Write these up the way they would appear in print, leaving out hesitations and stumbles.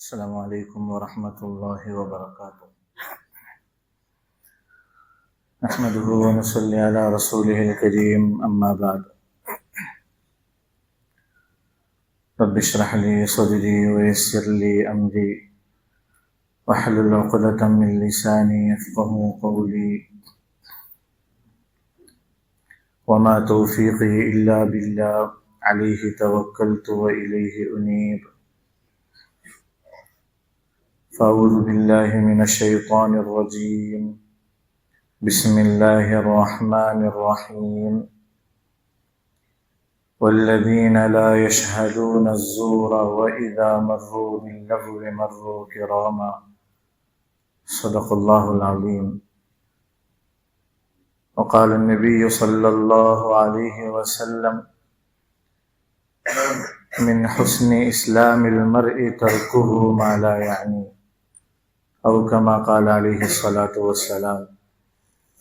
السلام عليكم ورحمة الله وبركاته. نحمده ونصلي على رسوله الكريم، أما بعد. رب اشرح لي صدري ويسر لي أمري واحلل عقدة من لساني يفقهوا قولي. وما توفيقي إلا بالله، عليه توكلت وإليه أنيب. فأعوذ بالله من الشيطان الرجيم. بسم الله الرحمن الرحيم. والذين لا يشهدون الزور وإذا مروا باللغو مروا كراما. صدق الله العظيم. وقال النبي صلى الله عليه وسلم: من حسن إسلام المرء تركه ما لا يعني، أو كما قال عليه الصلاة والسلام.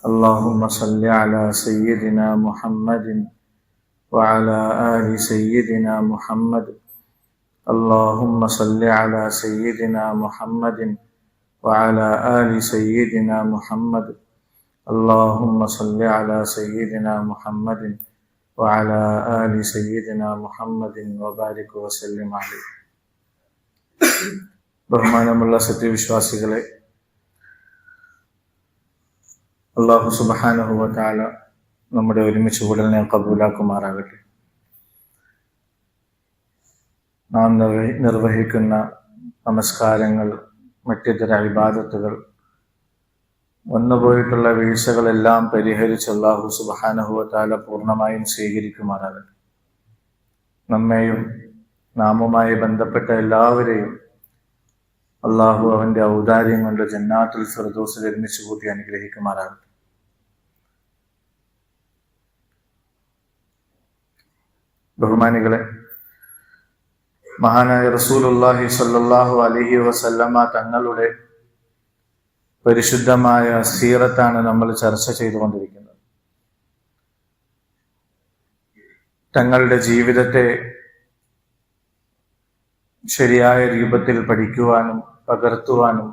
اللهم صل على سيدنا محمد وعلى آل سيدنا محمد. اللهم صل على سيدنا محمد وعلى آل سيدنا محمد. اللهم صل على سيدنا محمد وعلى آل سيدنا محمد وبارك وسلم عليه. ബഹുമാനമുള്ള സത്യവിശ്വാസികളെ, അല്ലാഹു സുബ്ഹാനഹു വ തആല നമ്മുടെ ഒരുമിച്ച് കൂടലിനെ കബൂലാക്കുമാറാകട്ടെ. നാം നിർവഹിക്കുന്ന നമസ്കാരങ്ങൾ, മറ്റിതര ഇബാദത്തുകൾ, വന്നുപോയിട്ടുള്ള വീഴ്ചകളെല്ലാം പരിഹരിച്ച് അല്ലാഹു സുബ്ഹാനഹു വ തആല പൂർണ്ണമായും സ്വീകരിക്കുമാറാകട്ടെ. നമ്മെയും നാമുമായി ബന്ധപ്പെട്ട എല്ലാവരെയും അള്ളാഹു അവന്റെ ഔദാര്യം കൊണ്ട് ജന്നാത്തുൽ ഫിർദൗസിൽ ഒരുമിച്ച് കൂട്ടി അനുഗ്രഹിക്കുമാറാകട്ടെ. ബഹുമാനികളെ, മഹാനായ റസൂലുള്ളാഹി സ്വല്ലല്ലാഹു അലൈഹി വസല്ലമ തങ്ങളുടെ പരിശുദ്ധമായ സീറത്താണ് നമ്മൾ ചർച്ച ചെയ്തുകൊണ്ടിരിക്കുന്നത്. തങ്ങളുടെ ജീവിതത്തെ ശരിയായ രൂപത്തിൽ പഠിക്കുവാനും പകർത്തുവാനും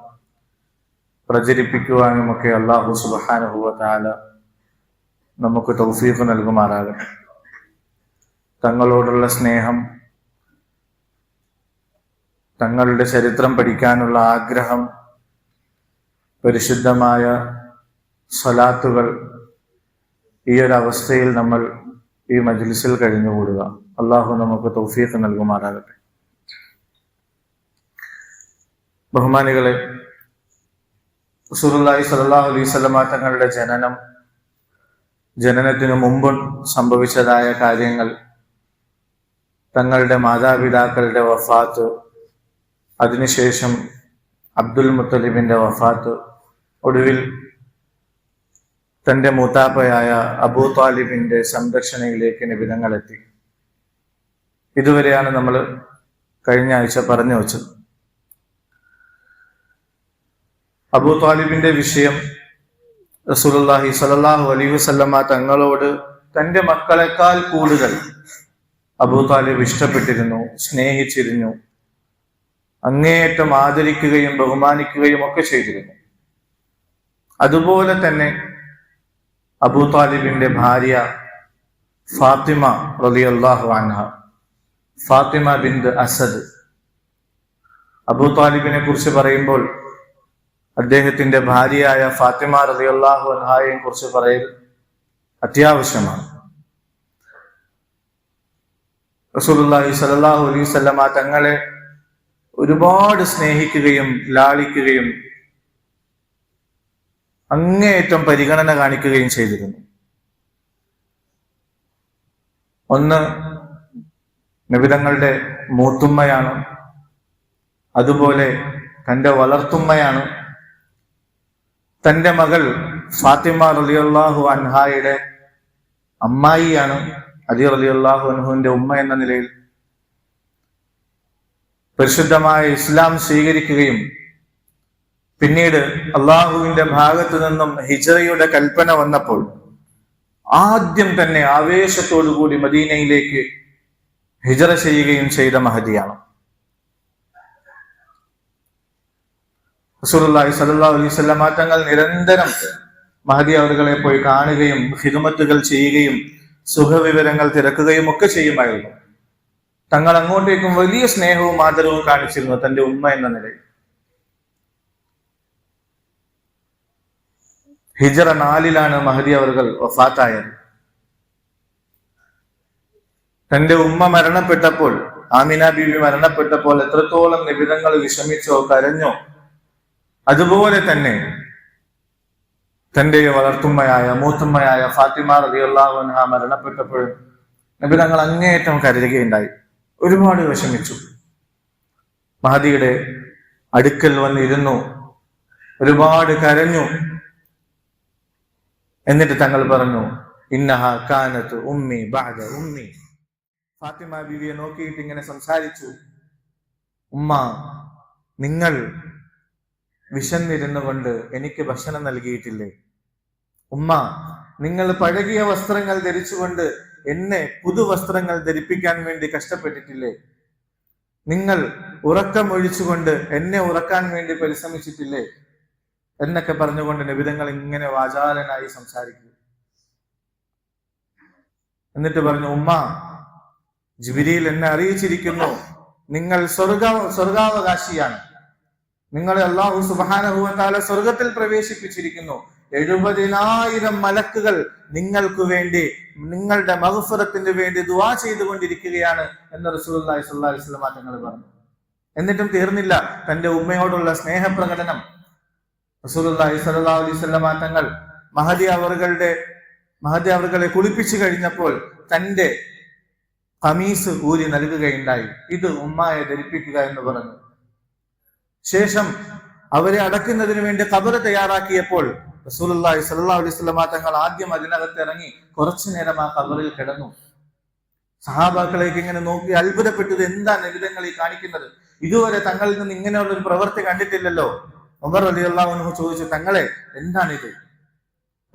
പ്രചരിപ്പിക്കുവാനും ഒക്കെ അല്ലാഹു സുബ്ഹാനഹു വ തആല നമുക്ക് തൗഫീഖ് നൽകുമാറാകട്ടെ. തങ്ങളോടുള്ള സ്നേഹം, തങ്ങളുടെ ചരിത്രം പഠിക്കാനുള്ള ആഗ്രഹം, പരിശുദ്ധമായ സ്വലാത്തുകൾ ഈ ഒരു അവസ്ഥയിൽ നമ്മൾ ഈ മജ്ലിസിൽ കഴിഞ്ഞുകൂടുക. അല്ലാഹു നമുക്ക് തൗഫീഖ് നൽകുമാറാകട്ടെ. ബഹുമാനികളെ, റസൂലുള്ളാഹി സ്വല്ലല്ലാഹു അലൈഹി വസല്ലമ തങ്ങളുടെ ജനനത്തിനു മുമ്പ് സംഭവിച്ചതായ കാര്യങ്ങൾ, തങ്ങളുടെ മാതാപിതാക്കളുടെ വഫാത്ത്, അതിനുശേഷം അബ്ദുൽ മുത്തലിബിന്റെ വഫാത്ത്, ഒടുവിൽ തന്റെ മൂത്താപ്പയായ അബൂ ത്വാലിബിന്റെ സംരക്ഷണയിലേക്ക് നബി തങ്ങൾ എത്തി. ഇതുവരെയാണ് നമ്മൾ കഴിഞ്ഞ ആഴ്ച പറഞ്ഞു വച്ചത്. അബൂ ത്വാലിബിന്റെ വിഷയം, റസൂലുള്ളാഹി സ്വല്ലല്ലാഹു അലൈഹി വസല്ലമ തങ്ങളോട് തന്റെ മക്കളെക്കാൾ കൂടുതൽ അബൂ ത്വാലിബ് ഇഷ്ടപ്പെട്ടിരുന്നു, സ്നേഹിച്ചിരുന്നു, അങ്ങേയറ്റം ആദരിക്കുകയും ബഹുമാനിക്കുകയും ഒക്കെ ചെയ്തിരുന്നു. അതുപോലെ തന്നെ അബൂ ത്വാലിബിന്റെ ഭാര്യ ഫാത്തിമ റളിയല്ലാഹു അൻഹ, ഫാത്തിമ ബിൻത് അസദ്. അബൂ ത്വാലിബിനെ കുറിച്ച് പറയുമ്പോൾ അദ്ദേഹത്തിന്റെ ഭാര്യയായ ഫാത്തിമ റളിയല്ലാഹു അൻഹയെ കുറിച്ച് പറയൽ അത്യാവശ്യമാണ്. റസൂലുള്ളാഹി സ്വല്ലല്ലാഹു അലൈഹി വസല്ലമ തങ്ങളെ ഒരുപാട് സ്നേഹിക്കുകയും ലാളിക്കുകയും അങ്ങേയറ്റം പരിഗണന കാണിക്കുകയും ചെയ്തിരുന്നു. ഒന്ന്, നബി തങ്ങളുടെ മൂത്തുമ്മയാണ്, അതുപോലെ തന്റെ വളർത്തുമ്മയാണ്, തന്റെ മകൾ ഫാത്തിമ റളിയല്ലാഹു അൻഹായുടെ അമ്മായിയാണ്, അലി റളിയല്ലാഹു അൻഹുവിന്റെ ഉമ്മ എന്ന നിലയിൽ പരിശുദ്ധമായ ഇസ്ലാം സ്വീകരിക്കുകയും പിന്നീട് അള്ളാഹുവിന്റെ ഭാഗത്തു നിന്നും ഹിജ്റയുടെ കൽപ്പന വന്നപ്പോൾ ആദ്യം തന്നെ ആവേശത്തോടുകൂടി മദീനയിലേക്ക് ഹിജ്റ ചെയ്യുകയും ചെയ്ത മഹദിയാണ്. റസൂലുള്ളാഹി സ്വല്ലല്ലാഹു അലൈഹി വസല്ലം തങ്ങൾ നിരന്തരം മഹദി അവറുകളെ പോയി കാണുകയും ഖിദ്മത്തുകൾ ചെയ്യുകയും സുഖവിവരങ്ങൾ തിരക്കുകയും ഒക്കെ ചെയ്യുമായിരുന്നു. തങ്ങൾ അങ്ങോട്ടേക്കും വലിയ സ്നേഹവും ആദരവും കാണിച്ചിരുന്നു തന്റെ ഉമ്മ എന്ന നിലയിൽ. ഹിജ്റ 4 മഹദി അവറുകൾ വഫാത്തായത്. തന്റെ ഉമ്മ മരണപ്പെട്ടപ്പോൾ, ആമിന ബീവി മരണപ്പെട്ടപ്പോൾ എത്രത്തോളം നബി തങ്ങൾ വിഷമിച്ചോ കരഞ്ഞോ, അതുപോലെ തന്നെ തന്റെ വളർത്തുമ്മയായ മൂത്തുമ്മയായ ഫാത്തിമ റളിയല്ലാഹു അൻഹ മരണപ്പെട്ടപ്പോൾ നബി തങ്ങൾ അങ്ങേയറ്റം കരയുകയുണ്ടായി. ഒരുപാട് വിഷമിച്ചു. മഹദിയുടെ അടുക്കൽ വന്നിരുന്നു, ഒരുപാട് കരഞ്ഞു. എന്നിട്ട് തങ്ങൾ പറഞ്ഞു, ഇന്നഹ കാനത്ത് ഉമ്മി ബഅദ ഉമ്മി. ഫാത്തിമ ബീവിയെ നോക്കിയിട്ട് ഇങ്ങനെ സംസാരിച്ചു, ഉമ്മ, നിങ്ങൾ വിശന്നിരുന്നു കൊണ്ട് എനിക്ക് ഭക്ഷണം നൽകിയിട്ടില്ലേ? ഉമ്മ, നിങ്ങൾ പഴകിയ വസ്ത്രങ്ങൾ ധരിച്ചുകൊണ്ട് എന്നെ പുതുവസ്ത്രങ്ങൾ ധരിപ്പിക്കാൻ വേണ്ടി കഷ്ടപ്പെട്ടിട്ടില്ലേ? നിങ്ങൾ ഉറക്കമൊഴിച്ചുകൊണ്ട് എന്നെ ഉറക്കാൻ വേണ്ടി പരിശ്രമിച്ചിട്ടില്ലേ? എന്നൊക്കെ പറഞ്ഞുകൊണ്ട് നബിതങ്ങൾ ഇങ്ങനെ വാചാലനായി സംസാരിക്കും. എന്നിട്ട് പറഞ്ഞു, ഉമ്മ, ജിബ്രീൽ എന്നെ അറിയിച്ചിരിക്കുന്നു, നിങ്ങൾ സ്വർഗാവകാശിയാണ്. നിങ്ങളെ അല്ലാഹു സുബ്ഹാനഹു വ തആല സ്വർഗത്തിൽ പ്രവേശിപ്പിച്ചിരിക്കുന്നു. 70,000 മലക്കുകൾ നിങ്ങൾക്ക് വേണ്ടി, നിങ്ങളുടെ മഗ്ഫിറത്തിന് വേണ്ടി ദുആ ചെയ്തുകൊണ്ടിരിക്കുകയാണ് എന്ന് റസൂലുള്ളാഹി സ്വല്ലല്ലാഹു അലൈഹി വസല്ലം തങ്ങൾ പറഞ്ഞു. എന്നിട്ടും തീർന്നില്ല തന്റെ ഉമ്മയോടുള്ള സ്നേഹപ്രകടനം. റസൂലുള്ളാഹി സ്വല്ലല്ലാഹു അലൈഹി വസല്ലം തങ്ങൾ മഹദി അവറുകളെ കുളിപ്പിച്ചു കഴിഞ്ഞപ്പോൾ തന്റെ ഖമീസ് ഊരി നൽകുകയുണ്ടായി. ഇത് ഉമ്മയെ ധരിപ്പിക്കുക എന്ന് പറഞ്ഞു. ശേഷം അവരെ അടക്കുന്നതിന് വേണ്ടി ഖബർ തയ്യാറാക്കിയപ്പോൾ റസൂലുള്ളാഹി സ്വല്ലല്ലാഹു അലൈഹി വസല്ലം തങ്ങൾ ആദ്യം അതിനകത്ത് ഇറങ്ങി കുറച്ചു നേരം ആ ഖബറിൽ കിടന്നു. സഹാബാക്കളേക്ക് ഇങ്ങനെ നോക്കി അത്ഭുതപ്പെട്ടത്, എന്താ നബിതങ്ങൾ ഈ കാണിക്കുന്നത്? ഇതുവരെ തങ്ങളിൽ നിന്ന് ഇങ്ങനെയുള്ള ഒരു പ്രവൃത്തി കണ്ടിട്ടില്ലല്ലോ. ഉമർ റളിയല്ലാഹു അൻഹു ചോദിച്ചു, തങ്ങളെ എന്താണിത്?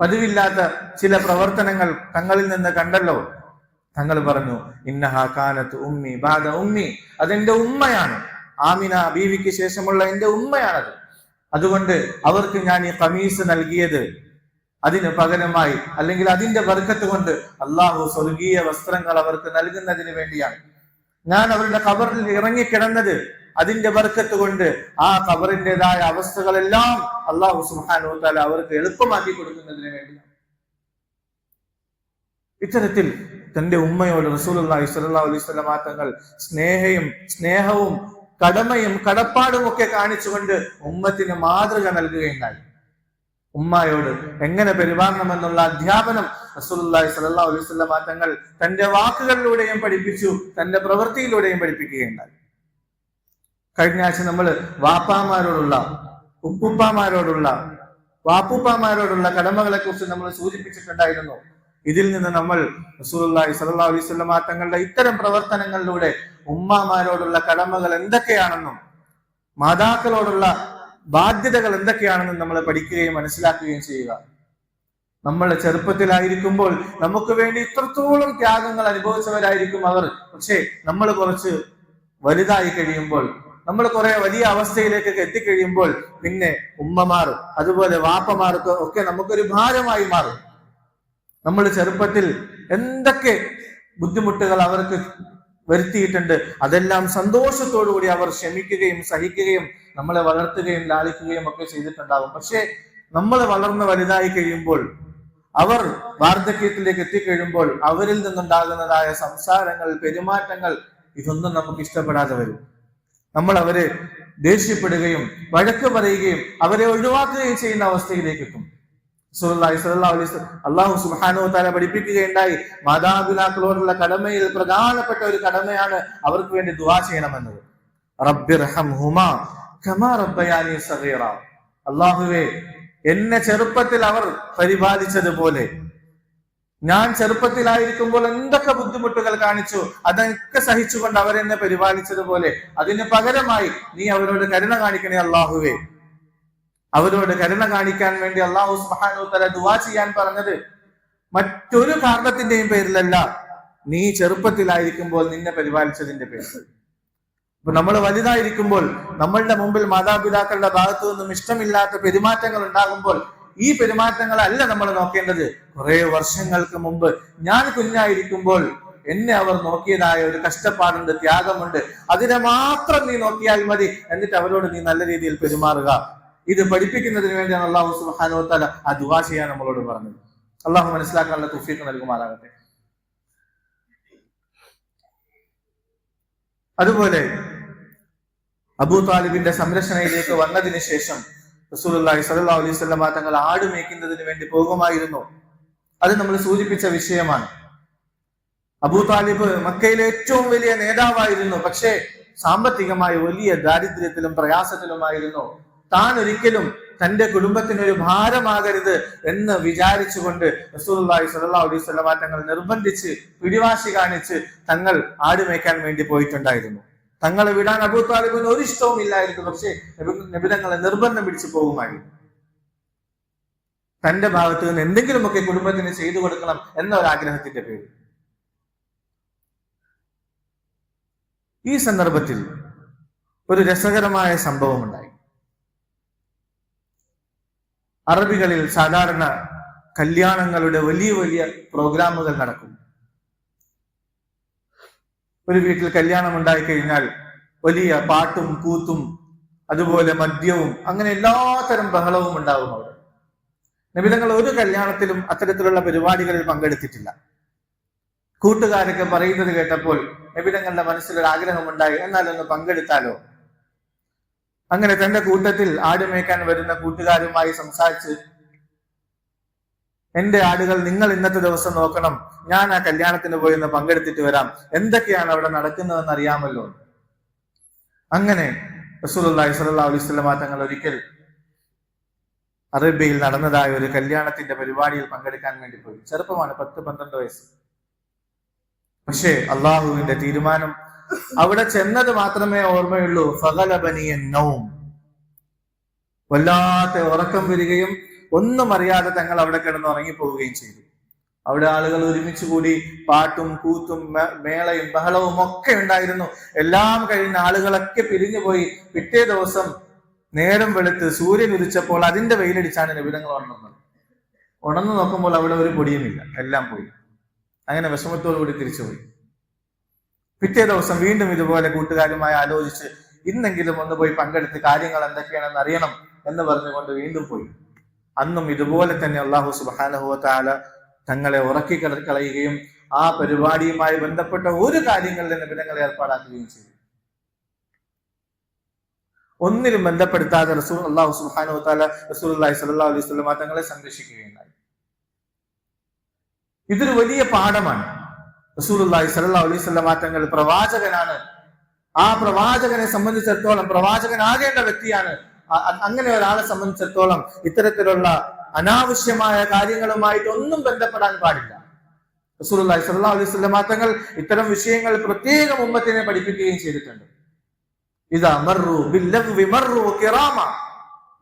പതിവില്ലാത്ത ചില പ്രവർത്തനങ്ങൾ തങ്ങളിൽ നിന്ന് കണ്ടല്ലോ. തങ്ങൾ പറഞ്ഞു, ഇന്നഹാ കാനത്ത് ഉമ്മി ബഅദ ഉമ്മി. അതെന്റെ ഉമ്മയാണ്, ആമിന ബീവിക്ക് ശേഷമുള്ള എന്റെ ഉമ്മയാണത്. അതുകൊണ്ട് അവർക്ക് ഞാൻ ഈ ഖമീസ് നൽകിയത് അതിന് പകരമായി, അല്ലെങ്കിൽ അതിന്റെ ബർക്കത്ത് കൊണ്ട് അള്ളാഹു സ്വർഗീയ വസ്ത്രങ്ങൾ അവർക്ക് നൽകുന്നതിന് വേണ്ടിയാണ്. ഞാൻ അവരുടെ ഖബറിൽ ഇറങ്ങിക്കിടന്നത് അതിന്റെ ബർക്കത്ത് കൊണ്ട് ആ ഖബറിൻ്റെതായ അവസ്ഥകളെല്ലാം അള്ളാഹു സുബ്ഹാനഹു വ തആല അവർക്ക് എളുപ്പമാക്കി കൊടുക്കുന്നതിന് വേണ്ടിയാണ്. ഇത്തരത്തിൽ തന്റെ ഉമ്മയോട് റസൂലുള്ളാഹി സ്വല്ലല്ലാഹു അലൈഹി വസല്ലം തങ്ങൾ സ്നേഹവും കടമയും കടപ്പാടും ഒക്കെ കാണിച്ചുകൊണ്ട് ഉമ്മത്തിന് മാതൃക നൽകുകയുണ്ടായി. ഉമ്മയോട് എങ്ങനെ പെരുമാറണമെന്നുള്ള അധ്യാപനം റസൂലുള്ളാഹി സ്വല്ലല്ലാഹു അലൈഹി വസല്ലം തങ്ങൾ തന്റെ വാക്കുകളിലൂടെയും പഠിപ്പിച്ചു, തന്റെ പ്രവൃത്തിയിലൂടെയും പഠിപ്പിക്കുകയുണ്ടായി. കഴിഞ്ഞ ആഴ്ച നമ്മൾ വാപ്പുപ്പാമാരോടുള്ള കടമകളെ കുറിച്ച് നമ്മൾ സൂചിപ്പിച്ചിട്ടുണ്ടായിരുന്നു. ഇതിൽ നിന്ന് നമ്മൾ റസൂലുള്ളാഹി സ്വല്ലല്ലാഹു അലൈഹി വസല്ലം തങ്ങളുടെ ഇത്തരം പ്രവർത്തനങ്ങളിലൂടെ ഉമ്മമാരോടുള്ള കടമകൾ എന്തൊക്കെയാണെന്നും മാതാക്കളോടുള്ള ബാധ്യതകൾ എന്തൊക്കെയാണെന്നും നമ്മൾ പഠിക്കുകയും മനസ്സിലാക്കുകയും ചെയ്യുക. നമ്മൾ ചെറുപ്പത്തിലായിരിക്കുമ്പോൾ നമുക്ക് വേണ്ടി ഇത്രത്തോളം ത്യാഗങ്ങൾ അനുഭവിച്ചവരായിരിക്കും അവർ. പക്ഷേ നമ്മൾ കുറച്ച് വലുതായി കഴിയുമ്പോൾ, നമ്മൾ കുറെ വലിയ അവസ്ഥയിലേക്കൊക്കെ എത്തിക്കഴിയുമ്പോൾ പിന്നെ ഉമ്മമാർ അതുപോലെ വാപ്പമാർക്ക് ഒക്കെ നമുക്കൊരു ഭാരമായി മാറും. നമ്മൾ ചെറുപ്പത്തിൽ എന്തൊക്കെ ബുദ്ധിമുട്ടുകൾ അവർക്ക് വരുത്തിയിട്ടുണ്ട്, അതെല്ലാം സന്തോഷത്തോടുകൂടി അവർ ക്ഷമിക്കുകയും സഹിക്കുകയും നമ്മളെ വളർത്തുകയും ലാളിക്കുകയും ഒക്കെ ചെയ്തിട്ടുണ്ടാകും. പക്ഷെ നമ്മൾ വളർന്ന് വലുതായി കഴിയുമ്പോൾ, അവർ വാർദ്ധക്യത്തിലേക്ക് എത്തിക്കഴിയുമ്പോൾ അവരിൽ നിന്നുണ്ടാകുന്നതായ സംസാരങ്ങൾ, പെരുമാറ്റങ്ങൾ, ഇതൊന്നും നമുക്ക് ഇഷ്ടപ്പെടാതെ വരും. നമ്മൾ അവരെ ദേഷ്യപ്പെടുകയും വഴക്ക് പറയുകയും അവരെ ഒഴിവാക്കുകയും ചെയ്യുന്ന അവസ്ഥയിലേക്ക് എത്തും. അല്ലാഹു സുബ്ഹാനഹു വ തആല പഠിപ്പിക്കുകയുണ്ടായി, മാതാപിതാക്കളോടുള്ള കടമയിൽ പ്രധാനപ്പെട്ട ഒരു കടമയാണ് അവർക്ക് വേണ്ടി ദുആ ചെയ്യണമെന്നത്. റബ്ബിർഹംഹുമാ കമാ റബ്ബയാനി സഗീറ. അല്ലാഹുവേ, എന്നെ ചെറുപ്പത്തിൽ അവർ പരിപാലിച്ചതുപോലെ, ഞാൻ ചെറുപ്പത്തിലായിരിക്കുമ്പോൾ എന്തൊക്കെ ബുദ്ധിമുട്ടുകൾ കാണിച്ചു അതൊക്കെ സഹിച്ചുകൊണ്ട് അവരെന്നെ പരിപാലിച്ചതുപോലെ അതിന് പകരമായി നീ അവരോട് കരുണ കാണിക്കണേ അല്ലാഹുവേ. അവരോട് കരുണ കാണിക്കാൻ വേണ്ടി അല്ലാഹു സുബ്ഹാനഹു വ തആല ദുആ ചെയ്യാൻ പറഞ്ഞത് മറ്റൊരു കാരണത്തിന്റെയും പേരിലല്ല, നീ ചെറുപ്പത്തിലായിരിക്കുമ്പോൾ നിന്നെ പരിപാലിച്ചതിന്റെ പേരിൽ. നമ്മൾ വലുതായിരിക്കുമ്പോൾ നമ്മളുടെ മുമ്പിൽ മാതാപിതാക്കളുടെ ഭാഗത്തു നിന്നും ഇഷ്ടമില്ലാത്ത പെരുമാറ്റങ്ങൾ ഉണ്ടാകുമ്പോൾ ഈ പെരുമാറ്റങ്ങളല്ല നമ്മൾ നോക്കേണ്ടത്. കുറെ വർഷങ്ങൾക്ക് മുമ്പ് ഞാൻ കുഞ്ഞായിരിക്കുമ്പോൾ എന്നെ അവർ നോക്കിയതായ ഒരു കഷ്ടപ്പാടുണ്ട്, ത്യാഗമുണ്ട്, അതിനെ മാത്രം നീ നോക്കിയാൽ മതി. എന്നിട്ട് അവരോട് നീ നല്ല രീതിയിൽ പെരുമാറുക. ഇത് പഠിപ്പിക്കുന്നതിന് വേണ്ടിയാണ് അല്ലാഹു സുബ്ഹാനഹു വ തആല ആ ദുആ ചെയ്യാൻ നമ്മളോട് പറഞ്ഞത്. അല്ലാഹു മനസ്സിലാക്കാനുള്ള തൗഫീഖ് നൽകുമാറാകട്ടെ. അതുപോലെ അബൂ താലിബിന്റെ സംരക്ഷണയിലേക്ക് വന്നതിന് ശേഷം റസൂലുള്ളാഹി സ്വല്ലല്ലാഹു അലൈഹി വസല്ലം തങ്ങൾ ആട് മേയ്ക്കുന്നതിന് വേണ്ടി പോകുമായിരുന്നു. അത് നമ്മൾ സൂചിപ്പിച്ച വിഷയമാണ്. അബൂ താലിബ് മക്കയിലെ ഏറ്റവും വലിയ നേതാവായിരുന്നു. പക്ഷേ സാമ്പത്തികമായി വലിയ ദാരിദ്ര്യത്തിലും പ്രയാസത്തിലുമായിരുന്നു. താൻ ഒരിക്കലും തന്റെ കുടുംബത്തിനൊരു ഭാരമാകരുത് എന്ന് വിചാരിച്ചുകൊണ്ട് റസൂലുള്ളാഹി സ്വല്ലല്ലാഹു അലൈഹി വസല്ലം തങ്ങൾ നിർബന്ധിച്ച് പിടിവാശി കാണിച്ച് തങ്ങൾ ആട് മേയ്ക്കാൻ വേണ്ടി പോയിട്ടുണ്ടായിരുന്നു. തങ്ങളെ വിടാൻ അബൂ താലിബിന് ഒരു ഇഷ്ടവും ഇല്ലായിരുന്നു. പക്ഷേ നബി തങ്ങളെ നിർബന്ധം പിടിച്ചു പോകുമായിരുന്നു. തന്റെ ഭാഗത്ത് നിന്ന് എന്തെങ്കിലുമൊക്കെ കുടുംബത്തിന് ചെയ്തു കൊടുക്കണം എന്ന ഒരു ആഗ്രഹത്തിന്റെ പേര്. ഈ സന്ദർഭത്തിൽ ഒരു രസകരമായ സംഭവം ഉണ്ടായി. അറബികളിൽ സാധാരണ കല്യാണങ്ങളുടെ വലിയ വലിയ പ്രോഗ്രാമുകൾ നടക്കും. ഒരു വീട്ടിൽ കല്യാണം ഉണ്ടായി കഴിഞ്ഞാൽ വലിയ പാട്ടും കൂത്തും അതുപോലെ മദ്യവും അങ്ങനെ എല്ലാത്തരം ബഹളവും ഉണ്ടാവും അവിടെ. നബി തങ്ങൾ ഒരു കല്യാണത്തിലും അത്തരത്തിലുള്ള പരിപാടികളിൽ പങ്കെടുത്തിട്ടില്ല. കൂട്ടുകാരൊക്കെ പറയുന്നത് കേട്ടപ്പോൾ നബി തങ്ങളുടെ മനസ്സിലൊരു ആഗ്രഹമുണ്ടായി, എന്നാലൊന്ന് പങ്കെടുത്താലോ. അങ്ങനെ തന്റെ കൂട്ടത്തിൽ ആട് മേയ്ക്കാൻ വരുന്ന കൂട്ടുകാരുമായി സംസാരിച്ച്, എന്റെ ആടുകൾ നിങ്ങൾ ഇന്നത്തെ ദിവസം നോക്കണം, ഞാൻ ആ കല്യാണത്തിന് പോയി ഒന്ന് പങ്കെടുത്തിട്ട് വരാം, എന്തൊക്കെയാണ് അവിടെ നടക്കുന്നതെന്ന് അറിയാമല്ലോ. അങ്ങനെ റസൂലുള്ളാഹി സ്വല്ലല്ലാഹു അലൈഹി വസല്ലം തങ്ങൾ ഒരിക്കൽ അറേബ്യയിൽ നടന്നതായ ഒരു കല്യാണത്തിന്റെ പരിപാടിയിൽ പങ്കെടുക്കാൻ വേണ്ടി പോയി. ചെറുപ്പമാണ്, 10-12 വയസ്സ്. പക്ഷേ അള്ളാഹുവിന്റെ തീരുമാനം, അവിടെ ചെന്നത് മാത്രമേ ഓർമ്മയുള്ളൂ. ഫഗലബനിയൻ നൗം, വല്ലാത്ത ഉറക്കം വരികയും ഒന്നും അറിയാതെ തങ്ങൾ അവിടെ കിടന്ന് ഉറങ്ങിപ്പോവുകയും ചെയ്തു. അവിടെ ആളുകൾ ഒരുമിച്ച് കൂടി പാട്ടും കൂത്തും മേളയും ബഹളവും ഒക്കെ ഉണ്ടായിരുന്നു. എല്ലാം കഴിഞ്ഞ ആളുകളൊക്കെ പിരിഞ്ഞുപോയി. പിറ്റേ ദിവസം നേരം വെളുത്ത് സൂര്യൻ ഉദിച്ചപ്പോൾ അതിന്റെ വെയിലടിച്ചാണ് നബി തങ്ങൾ ഉണർന്നത്. ഉണർന്നു നോക്കുമ്പോൾ അവിടെ ഒരു പൊടിയുമില്ല, എല്ലാം പോയി. അങ്ങനെ വിഷമത്തോടുകൂടി തിരിച്ചുപോയി. പിറ്റേ ദിവസം വീണ്ടും ഇതുപോലെ കൂട്ടുകാരുമായി ആലോചിച്ച് ഇന്നെങ്കിലും ഒന്ന് പോയി പങ്കെടുത്ത് കാര്യങ്ങൾ എന്തൊക്കെയാണെന്ന് അറിയണം എന്ന് പറഞ്ഞുകൊണ്ട് വീണ്ടും പോയി. അന്നും ഇതുപോലെ തന്നെ അല്ലാഹു സുബ്ഹാനഹു വ തആല തങ്ങളെ ഉറക്കി കളയുകയും ആ പരിപാടിയുമായി ബന്ധപ്പെട്ട ഒരു കാര്യങ്ങളിൽ നബി തങ്ങളെ ഏർപ്പാടാക്കുകയും ചെയ്തു. ഒന്നിലും ബന്ധപ്പെടുത്താതെ അല്ലാഹു സുബ്ഹാനഹു വ തആല റസൂലുള്ളാഹി സ്വല്ലല്ലാഹു അലൈഹി വസല്ലം തങ്ങളെ സംരക്ഷിക്കുകയുണ്ടായി. ഇതൊരു വലിയ പാഠമാണ്. റസൂലുള്ളാഹി സ്വല്ലല്ലാഹു അലൈഹി വസല്ലം തങ്ങൾ പ്രവാചകനാണ്. ആ പ്രവാചകനെ സംബന്ധിച്ചിടത്തോളം പ്രവാചകനാകേണ്ട വ്യക്തിയാണ്. അങ്ങനെ ഒരാളെ സംബന്ധിച്ചിടത്തോളം ഇത്തരത്തിലുള്ള അനാവശ്യമായ കാര്യങ്ങളുമായിട്ട് ഒന്നും ബന്ധപ്പെടാൻ പാടില്ല. റസൂലുള്ളാഹി സ്വല്ലല്ലാഹു അലൈഹി വസല്ലം തങ്ങൾ ഇത്തരം വിഷയങ്ങൾ പ്രത്യേകം ഉമ്മത്തിനെ പഠിപ്പിക്കുകയും ചെയ്തിട്ടുണ്ട്. ഇദാ മർറു ബില്ലഗ്വി മർറു കിറാമ,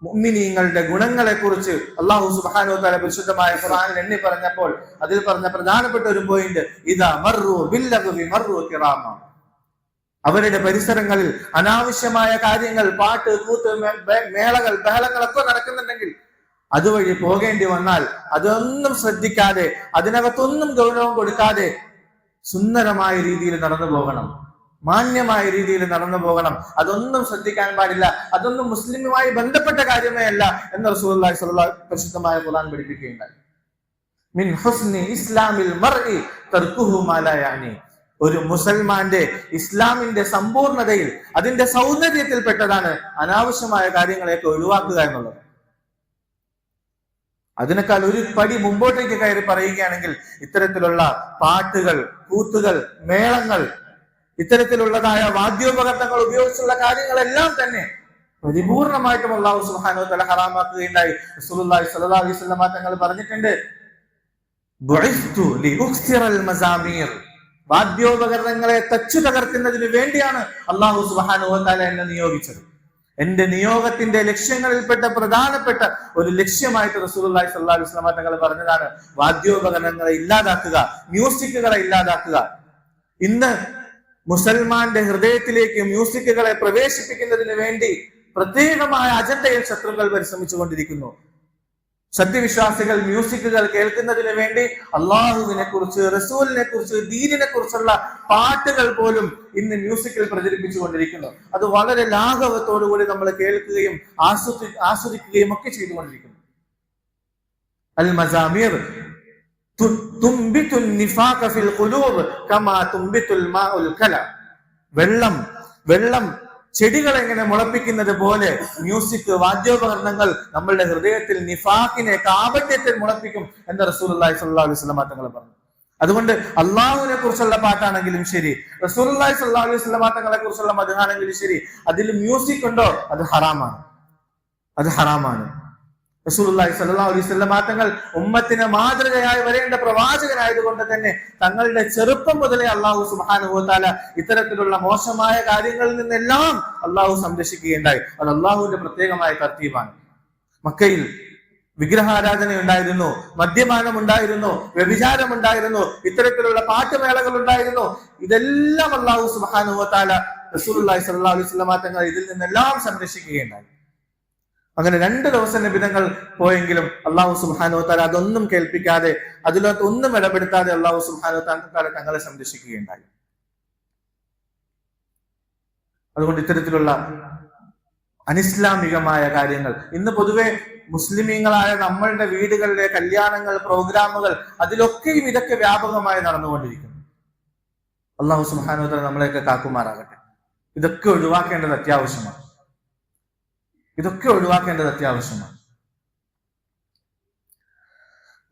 മുഅ്മിനീങ്ങളുടെ ഗുണങ്ങളെ കുറിച്ച് അല്ലാഹു സുബ്ഹാനഹു വ തആല പരിശുദ്ധമായ ഖുർആനിൽ എണ്ണി പറഞ്ഞപ്പോൾ അതിൽ പറഞ്ഞ പ്രധാനപ്പെട്ട ഒരു പോയിന്റ്, ഇദാ മർറു ബില്ലഗ്വി മർറു കിറാമ, അവരുടെ പരിസരങ്ങളിൽ അനാവശ്യമായ കാര്യങ്ങൾ, പാട്ട് കൂത്ത് മേളകൾ ബഹളങ്ങളൊക്കെ നടക്കുന്നുണ്ടെങ്കിൽ അതുവഴി പോകേണ്ടി വന്നാൽ അതൊന്നും ശ്രദ്ധിക്കാതെ, അതിനകത്തൊന്നും ഗൗരവം കൊടുക്കാതെ സുന്ദരമായ രീതിയിൽ നടന്നു പോകണം, മാന്യമായ രീതിയിൽ നടന്നു പോകണം. അതൊന്നും ശ്രദ്ധിക്കാൻ പാടില്ല. അതൊന്നും മുസ്ലിമുമായി ബന്ധപ്പെട്ട കാര്യമേ അല്ല എന്ന് റസൂലുള്ളാഹി സ്വല്ലല്ലാഹു അലൈഹി വസല്ലം പരിശുദ്ധമായ ഖുർആൻ പഠിപ്പിക്കുകയുണ്ടായി. മിൻ ഹുസ്നി ഇസ്ലാമിൽ മർഇ തർക്കുഹു മാ ലാ യഅനി, ഒരു മുസൽമാന്റെ ഇസ്ലാമിന്റെ സമ്പൂർണതയിൽ അതിന്റെ സൗന്ദര്യത്തിൽപ്പെട്ടതാണ് അനാവശ്യമായ കാര്യങ്ങളെയൊക്കെ ഒഴിവാക്കുക എന്നുള്ളത്. അതിനേക്കാൾ ഒരു പടി മുമ്പോട്ടേക്ക് കയറി പറയുകയാണെങ്കിൽ ഇത്തരത്തിലുള്ള പാട്ടുകൾ, കൂത്തുകൾ, മേളങ്ങൾ, ഇത്തരത്തിലുള്ളതായ വാദ്യോപകരണങ്ങൾ ഉപയോഗിച്ചുള്ള കാര്യങ്ങളെല്ലാം തന്നെ പരിപൂർണമായിട്ടും അല്ലാഹു സുബ്ഹാനഹു വ തആല ഹറാമാക്കുകയുണ്ടായി. റസൂലുള്ളാഹി സ്വല്ലല്ലാഹു അലൈഹി വസല്ലം തങ്ങൾ പറഞ്ഞിട്ടുണ്ട്, ബുഇസ്തു ലിഉക്സിറൽ മസാമീർ, വാദ്യോപകരണങ്ങളെ തച്ചു തകർക്കുന്നതിന് വേണ്ടിയാണ് അല്ലാഹു സുബ്ഹാനഹു വ തആല എന്നെ നിയോഗിച്ചത്. എന്റെ നിയോഗത്തിന്റെ ലക്ഷ്യങ്ങളിൽപ്പെട്ട പ്രധാനപ്പെട്ട ഒരു ലക്ഷ്യമായിട്ട് റസൂലുള്ളാഹി സ്വല്ലല്ലാഹു അലൈഹി വസല്ലം തങ്ങൾ പറഞ്ഞതാണ് വാദ്യോപകരണങ്ങളെ ഇല്ലാതാക്കുക, മ്യൂസിക്കുകളെ ഇല്ലാതാക്കുക. ഇന്ന് മുസൽമാന്റെ ഹൃദയത്തിലേക്ക് മ്യൂസിക്കുകളെ പ്രവേശിപ്പിക്കുന്നതിന് വേണ്ടി പ്രത്യേകമായ അജണ്ടയിൽ ശത്രുക്കൾ പരിശ്രമിച്ചുകൊണ്ടിരിക്കുന്നു. സത്യവിശ്വാസികൾ മ്യൂസിക്കുകൾ കേൾക്കുന്നതിന് വേണ്ടി അള്ളാഹുവിനെ കുറിച്ച്, റസൂലിനെ കുറിച്ച്, ദീനിനെ കുറിച്ചുള്ള പാട്ടുകൾ പോലും ഇന്ന് മ്യൂസിക്കിൽ പ്രചരിപ്പിച്ചുകൊണ്ടിരിക്കുന്നു. അത് വളരെ ലാഘവത്തോടുകൂടി നമ്മൾ കേൾക്കുകയും ആസ്വദിക്കുകയും ഒക്കെ ചെയ്തുകൊണ്ടിരിക്കുന്നു. അൽ മസാമിർ തുംബിതുൻ നിഫാഖ ഫിൽ ഖുലൂബ് കമാ തുംബിതുൽ മാഉൽ കല. വെള്ളം ചെടികൾ എങ്ങനെ മുളപ്പിക്കുന്നത് പോലെ മ്യൂസിക്, വാദ്യോപകരണങ്ങൾ നമ്മളുടെ ഹൃദയത്തിൽ നിഫാഖിനെ, കാപട്യത്തെ മുളപ്പിക്കും എന്ന് റസൂലുള്ളാഹി സ്വല്ലല്ലാഹു അലൈഹി വസല്ലം തങ്ങൾ പറഞ്ഞു. അതുകൊണ്ട് അള്ളാഹുവിനെ കുറിച്ചുള്ള പാട്ടാണെങ്കിലും ശരി, റസൂലുള്ളാഹി സ്വല്ലല്ലാഹു അലൈഹി വസല്ലം തങ്ങളെ കുറിച്ചുള്ള മദ്ഹാണെങ്കിലും ശരി, അതിൽ മ്യൂസിക് ഉണ്ടോ അത് ഹറാമാണ്. റസൂലുള്ളാഹി സ്വല്ലല്ലാഹു അലൈഹി വസല്ലം തങ്ങൾ ഉമ്മത്തിന് മാതൃകയായി വരേണ്ട പ്രവാചകനായതുകൊണ്ട് തന്നെ തങ്ങളുടെ ചെറുപ്പം മുതലേ അല്ലാഹു സുബ്ഹാനഹു വ തആല ഇത്തരത്തിലുള്ള മോശമായ കാര്യങ്ങളിൽ നിന്നെല്ലാം അല്ലാഹു സംരക്ഷിക്കുകയുണ്ടായി. അത് അല്ലാഹുവിന്റെ പ്രത്യേകമായ തർത്തീബാണ്. മക്കയിൽ വിഗ്രഹാരാധന ഉണ്ടായിരുന്നു, മദ്യപാനം ഉണ്ടായിരുന്നു, വ്യഭിചാരം ഉണ്ടായിരുന്നു, ഇത്തരത്തിലുള്ള പാട്ടുമേളകൾ ഉണ്ടായിരുന്നു. ഇതെല്ലാം അല്ലാഹു സുബ്ഹാനഹു വ തആല റസൂലുള്ളാഹി സ്വല്ലല്ലാഹു അലൈഹി വസല്ലം തങ്ങൾ ഇതിൽ നിന്നെല്ലാം സംരക്ഷിക്കുകയുണ്ടായി. അങ്ങനെ 2 ദിവസം നബിതങ്ങൾ പോയെങ്കിലും അള്ളാഹു സുബ്ഹാനഹു വ തആല അതൊന്നും കേൾപ്പിക്കാതെ, അതിലൊന്നും ഒന്നും ഇടപെടുത്താതെ അള്ളാഹു സുബ്ഹാനഹു വ തആല തങ്ങളെ സംരക്ഷിക്കുകയുണ്ടായി. അതുകൊണ്ട് ഇത്തരത്തിലുള്ള അനിസ്ലാമികമായ കാര്യങ്ങൾ ഇന്ന് പൊതുവെ മുസ്ലിമീങ്ങളായ നമ്മളുടെ വീടുകളിലെ കല്യാണങ്ങൾ, പ്രോഗ്രാമുകൾ, അതിലൊക്കെയും ഇതൊക്കെ വ്യാപകമായി നടന്നുകൊണ്ടിരിക്കുന്നു. അള്ളാഹു സുബ്ഹാനഹു വ തആല നമ്മളെയൊക്കെ കാക്കുമാറാകട്ടെ. ഇതൊക്കെ ഒഴിവാക്കേണ്ടത് അത്യാവശ്യമാണ്.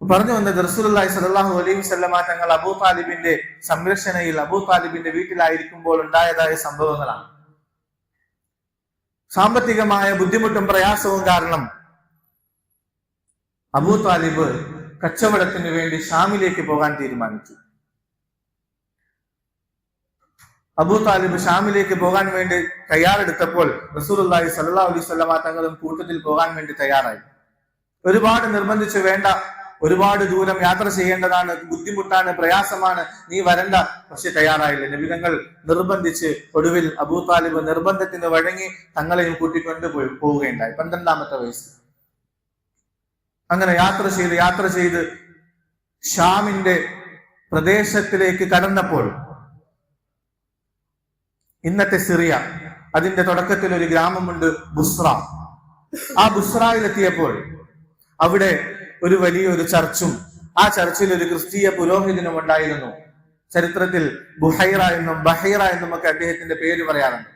പറഞ്ഞു വന്നത് റസൂലുള്ളാഹി സ്വല്ലല്ലാഹു അലൈഹി വസല്ലം തങ്ങൾ അബൂ താലിബിന്റെ സംരക്ഷണയിൽ, അബൂ താലിബിന്റെ വീട്ടിലായിരിക്കുമ്പോൾ ഉണ്ടായതായ സംഭവങ്ങളാണ്. സാമ്പത്തികമായ ബുദ്ധിമുട്ടും പ്രയാസവും കാരണം അബൂ താലിബ് കച്ചവടത്തിന് വേണ്ടി ഷാമിലേക്ക് പോകാൻ തീരുമാനിച്ചു. അബൂ താലിബ് ഷാമിലേക്ക് പോകാൻ വേണ്ടി തയ്യാറെടുത്തപ്പോൾ റസൂലുള്ളാഹി സ്വല്ലല്ലാഹു അലൈഹി വസല്ലം തങ്ങളും കൂട്ടത്തിൽ പോകാൻ വേണ്ടി തയ്യാറായി. ഒരുപാട് നിർബന്ധിച്ചു, വേണ്ട, ഒരുപാട് ദൂരം യാത്ര ചെയ്യേണ്ടതാണ്, ബുദ്ധിമുട്ടാണ്, പ്രയാസമാണ്, നീ വരണ്ട. പക്ഷെ തയ്യാറായില്ല. നബി തങ്ങൾ നിർബന്ധിച്ച് ഒടുവിൽ അബൂ താലിബ് നിർബന്ധത്തിന് വഴങ്ങി തങ്ങളെയും കൂട്ടിക്കൊണ്ട് പോവുകയുണ്ടായി. 12-ാമത്തെ വയസ്സ്. അങ്ങനെ യാത്ര ചെയ്ത് ഷാമിന്റെ പ്രദേശത്തിലേക്ക് കടന്നപ്പോൾ, ഇന്നത്തെ സിറിയ, അതിന്റെ തുടക്കത്തിൽ ഒരു ഗ്രാമമുണ്ട് ബുസ്ര. ആ ബുസ്രയിലെത്തിയപ്പോൾ അവിടെ ഒരു വലിയൊരു ചർച്ചും ആ ചർച്ചിൽ ഒരു ക്രിസ്തീയ പുരോഹിതനും ഉണ്ടായിരുന്നു. ചരിത്രത്തിൽ ബുഹൈറ എന്നും ബഹൈറ എന്നും ഒക്കെ അദ്ദേഹത്തിന്റെ പേര് പറയാറുണ്ട്.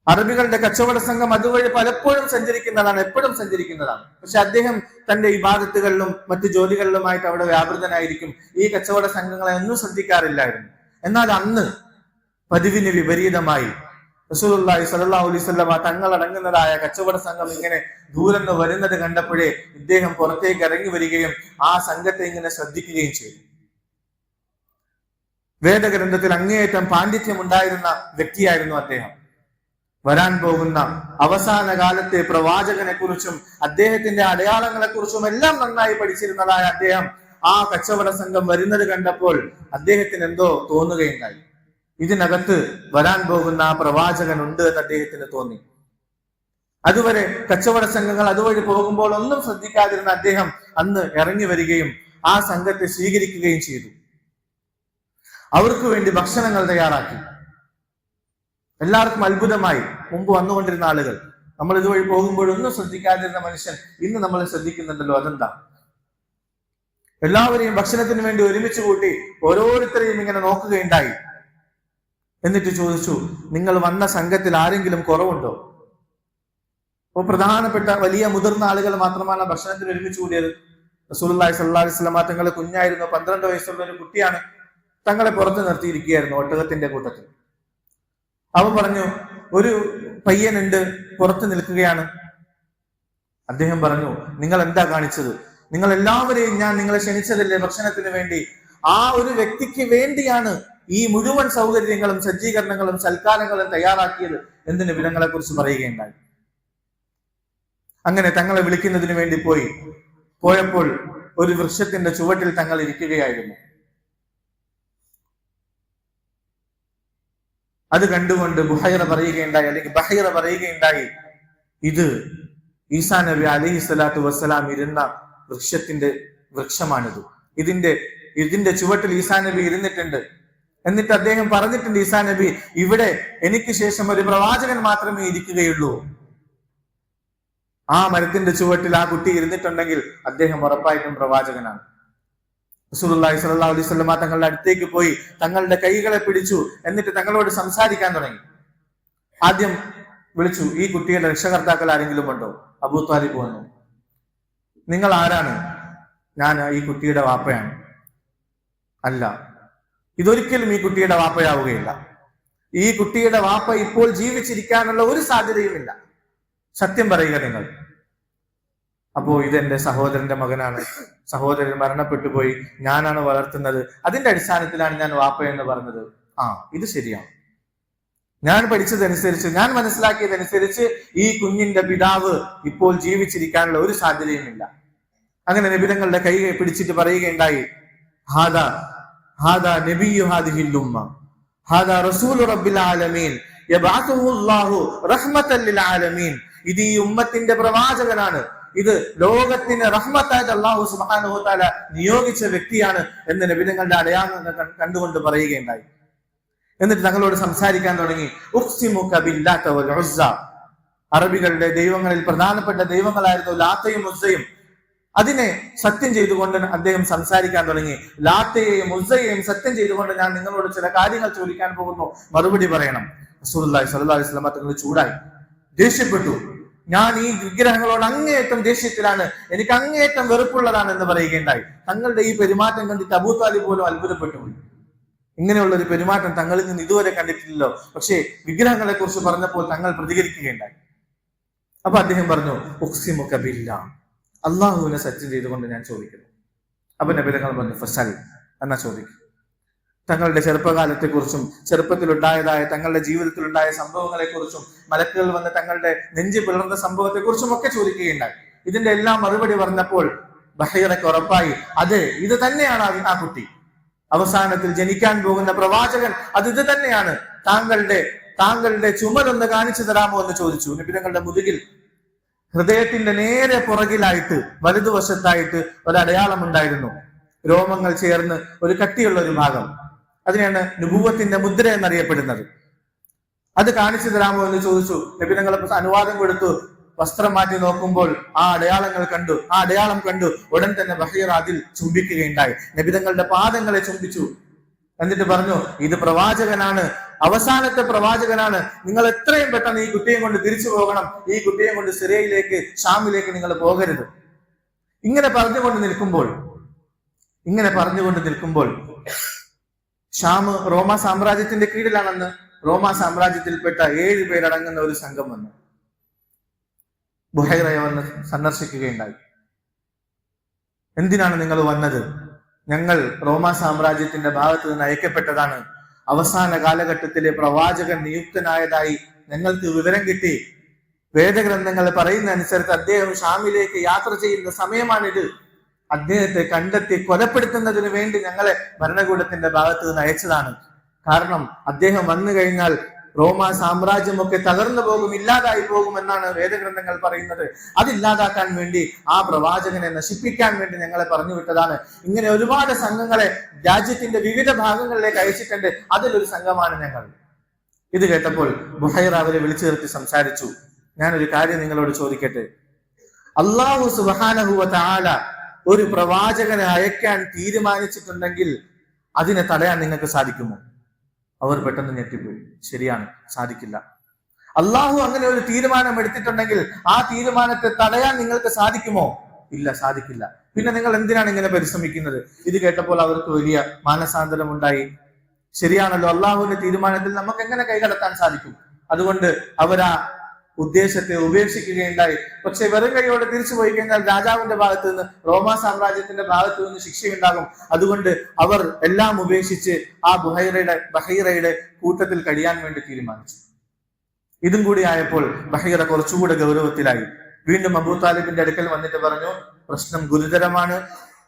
അറബികളുടെ കച്ചവട സംഘം അതുവഴി പലപ്പോഴും സഞ്ചരിക്കുന്നതാണ്, എപ്പോഴും സഞ്ചരിക്കുന്നതാണ്. പക്ഷെ അദ്ദേഹം തന്റെ ഇബാദത്തുകളിലും മറ്റു ജോലികളിലുമായിട്ട് അവിടെ വ്യാപൃതനായിരിക്കും. ഈ കച്ചവട സംഘങ്ങളെ ഒന്നും ശ്രദ്ധിക്കാറില്ലായിരുന്നു. എന്നാൽ അന്ന് പതിവിന് വിപരീതമായി റസൂലുള്ളാഹി സ്വല്ലല്ലാഹു അലൈഹി വസല്ലം തങ്ങളടങ്ങുന്നതായ കച്ചവട സംഘം ഇങ്ങനെ ദൂരെന്ന് വരുന്നത് കണ്ടപ്പോഴേ ഇദ്ദേഹം പുറത്തേക്ക് ഇറങ്ങി വരികയും ആ സംഘത്തെ ഇങ്ങനെ ശ്രദ്ധിക്കുകയും ചെയ്തു. വേദഗ്രന്ഥത്തിൽ അങ്ങേയറ്റം പാണ്ഡിത്യം ഉണ്ടായിരുന്ന വ്യക്തിയായിരുന്നു അദ്ദേഹം. വരാൻ പോകുന്ന അവസാന കാലത്തെ പ്രവാചകനെ കുറിച്ചും അദ്ദേഹത്തിന്റെ അടയാളങ്ങളെ കുറിച്ചും എല്ലാം നന്നായി പഠിച്ചിരുന്നതായ അദ്ദേഹം ആ കച്ചവട സംഘം വരുന്നത് കണ്ടപ്പോൾ അദ്ദേഹത്തിന് എന്തോ തോന്നുകയുണ്ടായി. ഇതിനകത്ത് വരാൻ പോകുന്ന ആ പ്രവാചകൻ ഉണ്ട് എന്ന് അദ്ദേഹത്തിന് തോന്നി. അതുവരെ കച്ചവട സംഘങ്ങൾ അതുവഴി പോകുമ്പോൾ ഒന്നും ശ്രദ്ധിക്കാതിരുന്ന അദ്ദേഹം അന്ന് ഇറങ്ങി വരികയും ആ സംഘത്തെ സ്വീകരിക്കുകയും ചെയ്തു. അവർക്ക് വേണ്ടി ഭക്ഷണങ്ങൾ തയ്യാറാക്കി. എല്ലാവർക്കും അത്ഭുതമായി. മുമ്പ് വന്നുകൊണ്ടിരുന്ന ആളുകൾ, നമ്മൾ ഇതുവഴി പോകുമ്പോഴൊന്നും ശ്രദ്ധിക്കാതിരുന്ന മനുഷ്യൻ ഇന്ന് നമ്മൾ ശ്രദ്ധിക്കുന്നുണ്ടല്ലോ, അതെന്താ? എല്ലാവരെയും ഭക്ഷണത്തിന് വേണ്ടി ഒരുമിച്ച് കൂട്ടി ഓരോരുത്തരെയും ഇങ്ങനെ നോക്കുകയുണ്ടായി. എന്നിട്ട് ചോദിച്ചു, നിങ്ങൾ വന്ന സംഘത്തിൽ ആരെങ്കിലും കുറവുണ്ടോ? അപ്പോൾ പ്രധാനപ്പെട്ട വലിയ മുതിർന്ന ആളുകൾ മാത്രമാണ് ഭക്ഷണത്തിന് ഒരുമിച്ച് കൂടിയത്. റസൂലുള്ളാഹി സ്വല്ലല്ലാഹു അലൈഹി വസല്ലം തങ്ങൾ കുഞ്ഞായിരുന്നു, 12 വയസ്സുള്ള ഒരു കുട്ടിയാണ്. തങ്ങളെ പുറത്ത് നിർത്തിയിരിക്കുകയായിരുന്നു ഒട്ടകത്തിന്റെ കൂട്ടത്തിൽ. അവൻ പറഞ്ഞു, ഒരു പയ്യനുണ്ട്, പുറത്ത് നിൽക്കുകയാണ്. അദ്ദേഹം പറഞ്ഞു, നിങ്ങൾ എന്താ കാണിച്ചത്? നിങ്ങൾ എല്ലാവരെയും ഞാൻ നിങ്ങളെ ക്ഷണിച്ചതല്ലേ ഭക്ഷണത്തിന് വേണ്ടി? ആ ഒരു വ്യക്തിക്ക് വേണ്ടിയാണ് ഈ മുഴുവൻ സൗകര്യങ്ങളും സജ്ജീകരണങ്ങളും സൽക്കാരങ്ങളും തയ്യാറാക്കിയത് എന്ന് നബിതങ്ങളെ കുറിച്ച് പറയുകയുണ്ടായി. അങ്ങനെ തങ്ങളെ വിളിക്കുന്നതിന് വേണ്ടി പോയപ്പോൾ ഒരു വൃക്ഷത്തിന്റെ ചുവട്ടിൽ തങ്ങൾ ഇരിക്കുകയായിരുന്നു. അത് കണ്ടുകൊണ്ട് ബുഹൈറ പറയുകയുണ്ടായി, അല്ലെങ്കിൽ ബഹീറ പറയുകയുണ്ടായി, ഇത് ഈസാ നബി അലൈഹി സ്വലാത്തു വസ്സലാം ഇരുന്ന വൃക്ഷമാണിത്. ഇതിന്റെ ചുവട്ടിൽ ഈസാ നബി ഇരുന്നിട്ടുണ്ട്. എന്നിട്ട് അദ്ദേഹം പറഞ്ഞിട്ടുണ്ട്, ഈസാ നബി, ഇവിടെ എനിക്ക് ശേഷം ഒരു പ്രവാചകൻ മാത്രമേ ഇരിക്കുകയുള്ളൂ. ആ മരത്തിന്റെ ചുവട്ടിൽ ആ കുട്ടി ഇരുന്നിട്ടുണ്ടെങ്കിൽ അദ്ദേഹം ഉറപ്പായിട്ടും പ്രവാചകനാണ്. റസൂലുള്ളാഹി സ്വല്ലല്ലാഹു അലൈഹി വസല്ലം തങ്ങളുടെ അടുത്തേക്ക് പോയി തങ്ങളുടെ കൈകളെ പിടിച്ചു. എന്നിട്ട് തങ്ങളോട് സംസാരിക്കാൻ തുടങ്ങി. ആദ്യം വിളിച്ചു, ഈ കുട്ടിയുടെ രക്ഷകർത്താക്കൾ ആരെങ്കിലും ഉണ്ടോ? അബൂ ത്വാലിബ് വന്നു. നിങ്ങൾ ആരാണ്? ഞാൻ ഈ കുട്ടിയുടെ വാപ്പയാണ്. അല്ല, ഇതൊരിക്കലും ഈ കുട്ടിയുടെ വാപ്പയാവുകയില്ല. ഈ കുട്ടിയുടെ വാപ്പ ഇപ്പോൾ ജീവിച്ചിരിക്കാനുള്ള ഒരു സാധ്യതയുമില്ല. സത്യം പറയുക നിങ്ങൾ. അപ്പോ ഇതെന്റെ സഹോദരന്റെ മകനാണ്, സഹോദരൻ മരണപ്പെട്ടു പോയി, ഞാനാണ് വളർത്തുന്നത്, അതിന്റെ അടിസ്ഥാനത്തിലാണ് ഞാൻ വാപ്പ എന്ന് പറഞ്ഞത്. ഇത് ശരിയാണ്. ഞാൻ പഠിച്ചതനുസരിച്ച്, ഞാൻ മനസ്സിലാക്കിയതനുസരിച്ച് ഈ കുഞ്ഞിന്റെ പിതാവ് ഇപ്പോൾ ജീവിച്ചിരിക്കാനുള്ള ഒരു സാധ്യതയുമില്ല. അങ്ങനെ നബി തങ്ങളുടെ കൈ പിടിച്ചിട്ട് പറയുകയുണ്ടായി, ഹാദാ നബിയ്യു ഹാദിഹിൽ ഉമ്മ, ഹാദാ റസൂലു റബ്ബിൽ ആലമീൻ യബഅതുഹു അല്ലാഹു റഹ്മത്തൻ ലിൽ ആലമീൻ. ഇത് ഈ ഉമ്മത്തിന്റെ പ്രവാചകനാണ്, ഇത് ലോകത്തിന് റഹ്മത്തായിട്ട് അല്ലാഹു സുബ്ഹാനഹു വ തആല നിയോഗിച്ച വ്യക്തിയാണ് എന്ന് നബി തങ്ങളുടെ അടയാളങ്ങൾ കണ്ടുകൊണ്ട് പറയുകയുണ്ടായി. എന്നിട്ട് തങ്ങളോട് സംസാരിക്കാൻ തുടങ്ങി. ഉഖ്സിമുക ബില്ലാത വൽ ഉസ്സ, അറബികളുടെ ദൈവങ്ങളിൽ പ്രധാനപ്പെട്ട ദൈവങ്ങളായിരുന്നു ലാത്തയും ഉസ്സയും. അതിനെ സത്യം ചെയ്തുകൊണ്ട് അദ്ദേഹം സംസാരിക്കാൻ തുടങ്ങി. ലാത്തയെയും ഉസ്സയെയും സത്യം ചെയ്തുകൊണ്ട് ഞാൻ നിങ്ങളോട് ചില കാര്യങ്ങൾ ചോദിക്കാൻ പോകുന്നു, മറുപടി പറയണം. റസൂലുള്ളാഹി സ്വല്ലല്ലാഹു അലൈഹി വസല്ലം തങ്ങൾ ചൂടായി, ദേഷ്യപ്പെട്ടു. ഞാൻ ഈ വിഗ്രഹങ്ങളോട് അങ്ങേയറ്റം ദേഷ്യത്തിലാണ്, എനിക്ക് അങ്ങേയറ്റം വെറുപ്പുള്ളതാണ് എന്ന് പറയുകയുണ്ടായി. തങ്ങളുടെ ഈ പെരുമാറ്റം കണ്ടിട്ട് അബൂ ത്വാലിബ് പോലും അത്ഭുതപ്പെട്ടു പോയി. ഇങ്ങനെയുള്ള ഒരു പെരുമാറ്റം തങ്ങളിൽ നിന്ന് ഇതുവരെ കണ്ടിട്ടില്ലല്ലോ. പക്ഷേ വിഗ്രഹങ്ങളെ കുറിച്ച് പറഞ്ഞപ്പോൾ തങ്ങൾ പ്രതികരിക്കുകയുണ്ടായി. അപ്പൊ അദ്ദേഹം പറഞ്ഞു, ഉഖ്സിമുക ബില്ലാഹ്, അള്ളാഹുവിനെ സത്യം ചെയ്തുകൊണ്ട് ഞാൻ ചോദിക്കുന്നു. അപ്പൊ നബി തങ്ങൾ പറഞ്ഞു, ഫസൽ, എന്നാ ചോദിക്കും. തങ്ങളുടെ ചെറുപ്പകാലത്തെക്കുറിച്ചും ചെറുപ്പത്തിലുണ്ടായതായ തങ്ങളുടെ ജീവിതത്തിലുണ്ടായ സംഭവങ്ങളെക്കുറിച്ചും മലക്കുകൾ വന്ന് തങ്ങളുടെ നെഞ്ചു പിളർന്ന സംഭവത്തെക്കുറിച്ചും ഒക്കെ ചോദിക്കുകയുണ്ടായി. ഇതിന്റെ എല്ലാം മറുപടി പറഞ്ഞപ്പോൾ ബഹീറയ്ക്ക് ഉറപ്പായി, അതെ, ഇത് തന്നെയാണ് ആ കുട്ടി, അവസാനത്തിൽ ജനിക്കാൻ പോകുന്ന പ്രവാചകൻ അത് ഇത് തന്നെയാണ്. താങ്കളുടെ ചുമലൊന്ന് കാണിച്ചു തരാമോ എന്ന് ചോദിച്ചു. നബി തങ്ങളുടെ മുതുകിൽ ഹൃദയത്തിന്റെ നേരെ പുറകിലായിട്ട് വലതുവശത്തായിട്ട് ഒരു അടയാളം ഉണ്ടായിരുന്നു, രോമങ്ങൾ ചേർന്ന് ഒരു കട്ടിയുള്ള ഒരു ഭാഗം. അതിനെയാണ് നുബുവത്തിന്റെ മുദ്ര എന്നറിയപ്പെടുന്നത്. അത് കാണിച്ചു തരാമോ എന്ന് ചോദിച്ചു. നബി തങ്ങൾ അനുവാദം കൊടുത്തു. വസ്ത്രം മാറ്റി നോക്കുമ്പോൾ ആ അടയാളം കണ്ടു. ഉടൻ തന്നെ ബഹീറ അതിൽ ചുംബിക്കുകയുണ്ടായി. നബി തങ്ങളുടെ പാദങ്ങളെ ചുംബിച്ചു. എന്നിട്ട് പറഞ്ഞു, ഇത് പ്രവാചകനാണ്, അവസാനത്തെ പ്രവാചകനാണ്. നിങ്ങൾ എത്രയും പെട്ടെന്ന് ഈ കുട്ടിയെ കൊണ്ട് തിരിച്ചു പോകണം. ഈ കുട്ടിയെ കൊണ്ട് സിറിയയിലേക്ക്, ഷാമിലേക്ക് നിങ്ങൾ പോകരുത്. ഇങ്ങനെ പറഞ്ഞുകൊണ്ട് നിൽക്കുമ്പോൾ ഷാം റോമാ സാമ്രാജ്യത്തിന്റെ കീഴിലാണെന്ന് റോമാ സാമ്രാജ്യത്തിൽപ്പെട്ട 7 പേരടങ്ങുന്ന ഒരു സംഘം വന്നു ബുഹൈറയെ വന്ന് സന്ദർശിക്കുകയുണ്ടായി. എന്തിനാണ് നിങ്ങൾ വന്നത്? ഞങ്ങൾ റോമാ സാമ്രാജ്യത്തിന്റെ ഭാഗത്ത് നിന്ന് അയക്കപ്പെട്ടതാണ്. അവസാന കാലഘട്ടത്തിലെ പ്രവാചകൻ നിയുക്തനായതായി ഞങ്ങൾക്ക് വിവരം കിട്ടി. വേദഗ്രന്ഥങ്ങൾ പറയുന്ന അനുസരിച്ച് അദ്ദേഹം ഷാമിലേക്ക് യാത്ര ചെയ്യുന്ന സമയമാണിത്. അദ്ദേഹത്തെ കണ്ടെത്തി കൊലപ്പെടുത്തുന്നതിന് വേണ്ടി ഞങ്ങളെ ഭരണകൂടത്തിന്റെ ഭാഗത്ത് നിന്ന് അയച്ചതാണ്. കാരണം അദ്ദേഹം വന്നു കഴിഞ്ഞാൽ റോമാ സാമ്രാജ്യമൊക്കെ തകർന്നു പോകും, ഇല്ലാതായി പോകുമെന്നാണ് വേദഗ്രന്ഥങ്ങൾ പറയുന്നത്. അതില്ലാതാക്കാൻ വേണ്ടി, ആ പ്രവാചകനെ നശിപ്പിക്കാൻ വേണ്ടി ഞങ്ങളെ പറഞ്ഞു വിട്ടതാണ്. ഇങ്ങനെ ഒരുപാട് സംഘങ്ങളെ രാജ്യത്തിന്റെ വിവിധ ഭാഗങ്ങളിലേക്ക് അയച്ചിട്ടുണ്ട്. അതിലൊരു സംഘമാണ് ഞങ്ങൾ. ഇത് കേട്ടപ്പോൾ ബുഹൈറ അവരെ വിളിച്ചു നിർത്തി സംസാരിച്ചു. ഞാനൊരു കാര്യം നിങ്ങളോട് ചോദിക്കട്ടെ. അല്ലാഹു സുബ്ഹാനഹു വ തആല ഒരു പ്രവാചകനെ അയക്കാൻ തീരുമാനിച്ചിട്ടുണ്ടെങ്കിൽ അതിനെ തടയാൻ നിങ്ങൾക്ക് സാധിക്കുമോ? അവർ പെട്ടെന്ന് ഞെട്ടിപ്പോയി. ശരിയാണ്, സാധിക്കില്ല. അള്ളാഹു അങ്ങനെ ഒരു തീരുമാനം എടുത്തിട്ടുണ്ടെങ്കിൽ ആ തീരുമാനത്തെ തടയാൻ നിങ്ങൾക്ക് സാധിക്കുമോ? ഇല്ല, സാധിക്കില്ല. പിന്നെ നിങ്ങൾ എന്തിനാണ് ഇങ്ങനെ പരിശ്രമിക്കുന്നത്? ഇത് കേട്ടപ്പോൾ അവർക്ക് വലിയ മാനസാന്തരം ഉണ്ടായി. ശരിയാണല്ലോ, അള്ളാഹുവിന്റെ തീരുമാനത്തിൽ നമുക്ക് എങ്ങനെ കൈകടത്താൻ സാധിക്കും? അതുകൊണ്ട് അവരാ ഉദ്ദേശത്തെ ഉപേക്ഷിക്കുകയുണ്ടായി. പക്ഷെ വെറും കൈയോടെ തിരിച്ചു പോയി കഴിഞ്ഞാൽ രാജാവിന്റെ ഭാഗത്ത് നിന്ന്, റോമാ സാമ്രാജ്യത്തിന്റെ ഭാഗത്ത് നിന്ന് ശിക്ഷയുണ്ടാകും. അതുകൊണ്ട് അവർ എല്ലാം ഉപേക്ഷിച്ച് ആ ബഹീറയുടെ കൂട്ടത്തിൽ കഴിയാൻ വേണ്ടി തീരുമാനിച്ചു. ഇതും കൂടി ആയപ്പോൾ ബഹീറ കുറച്ചുകൂടെ ഗൗരവത്തിലായി. വീണ്ടും അബൂ താലിബിന്റെ അടുക്കൽ വന്നിട്ട് പറഞ്ഞു, പ്രശ്നം ഗുരുതരമാണ്,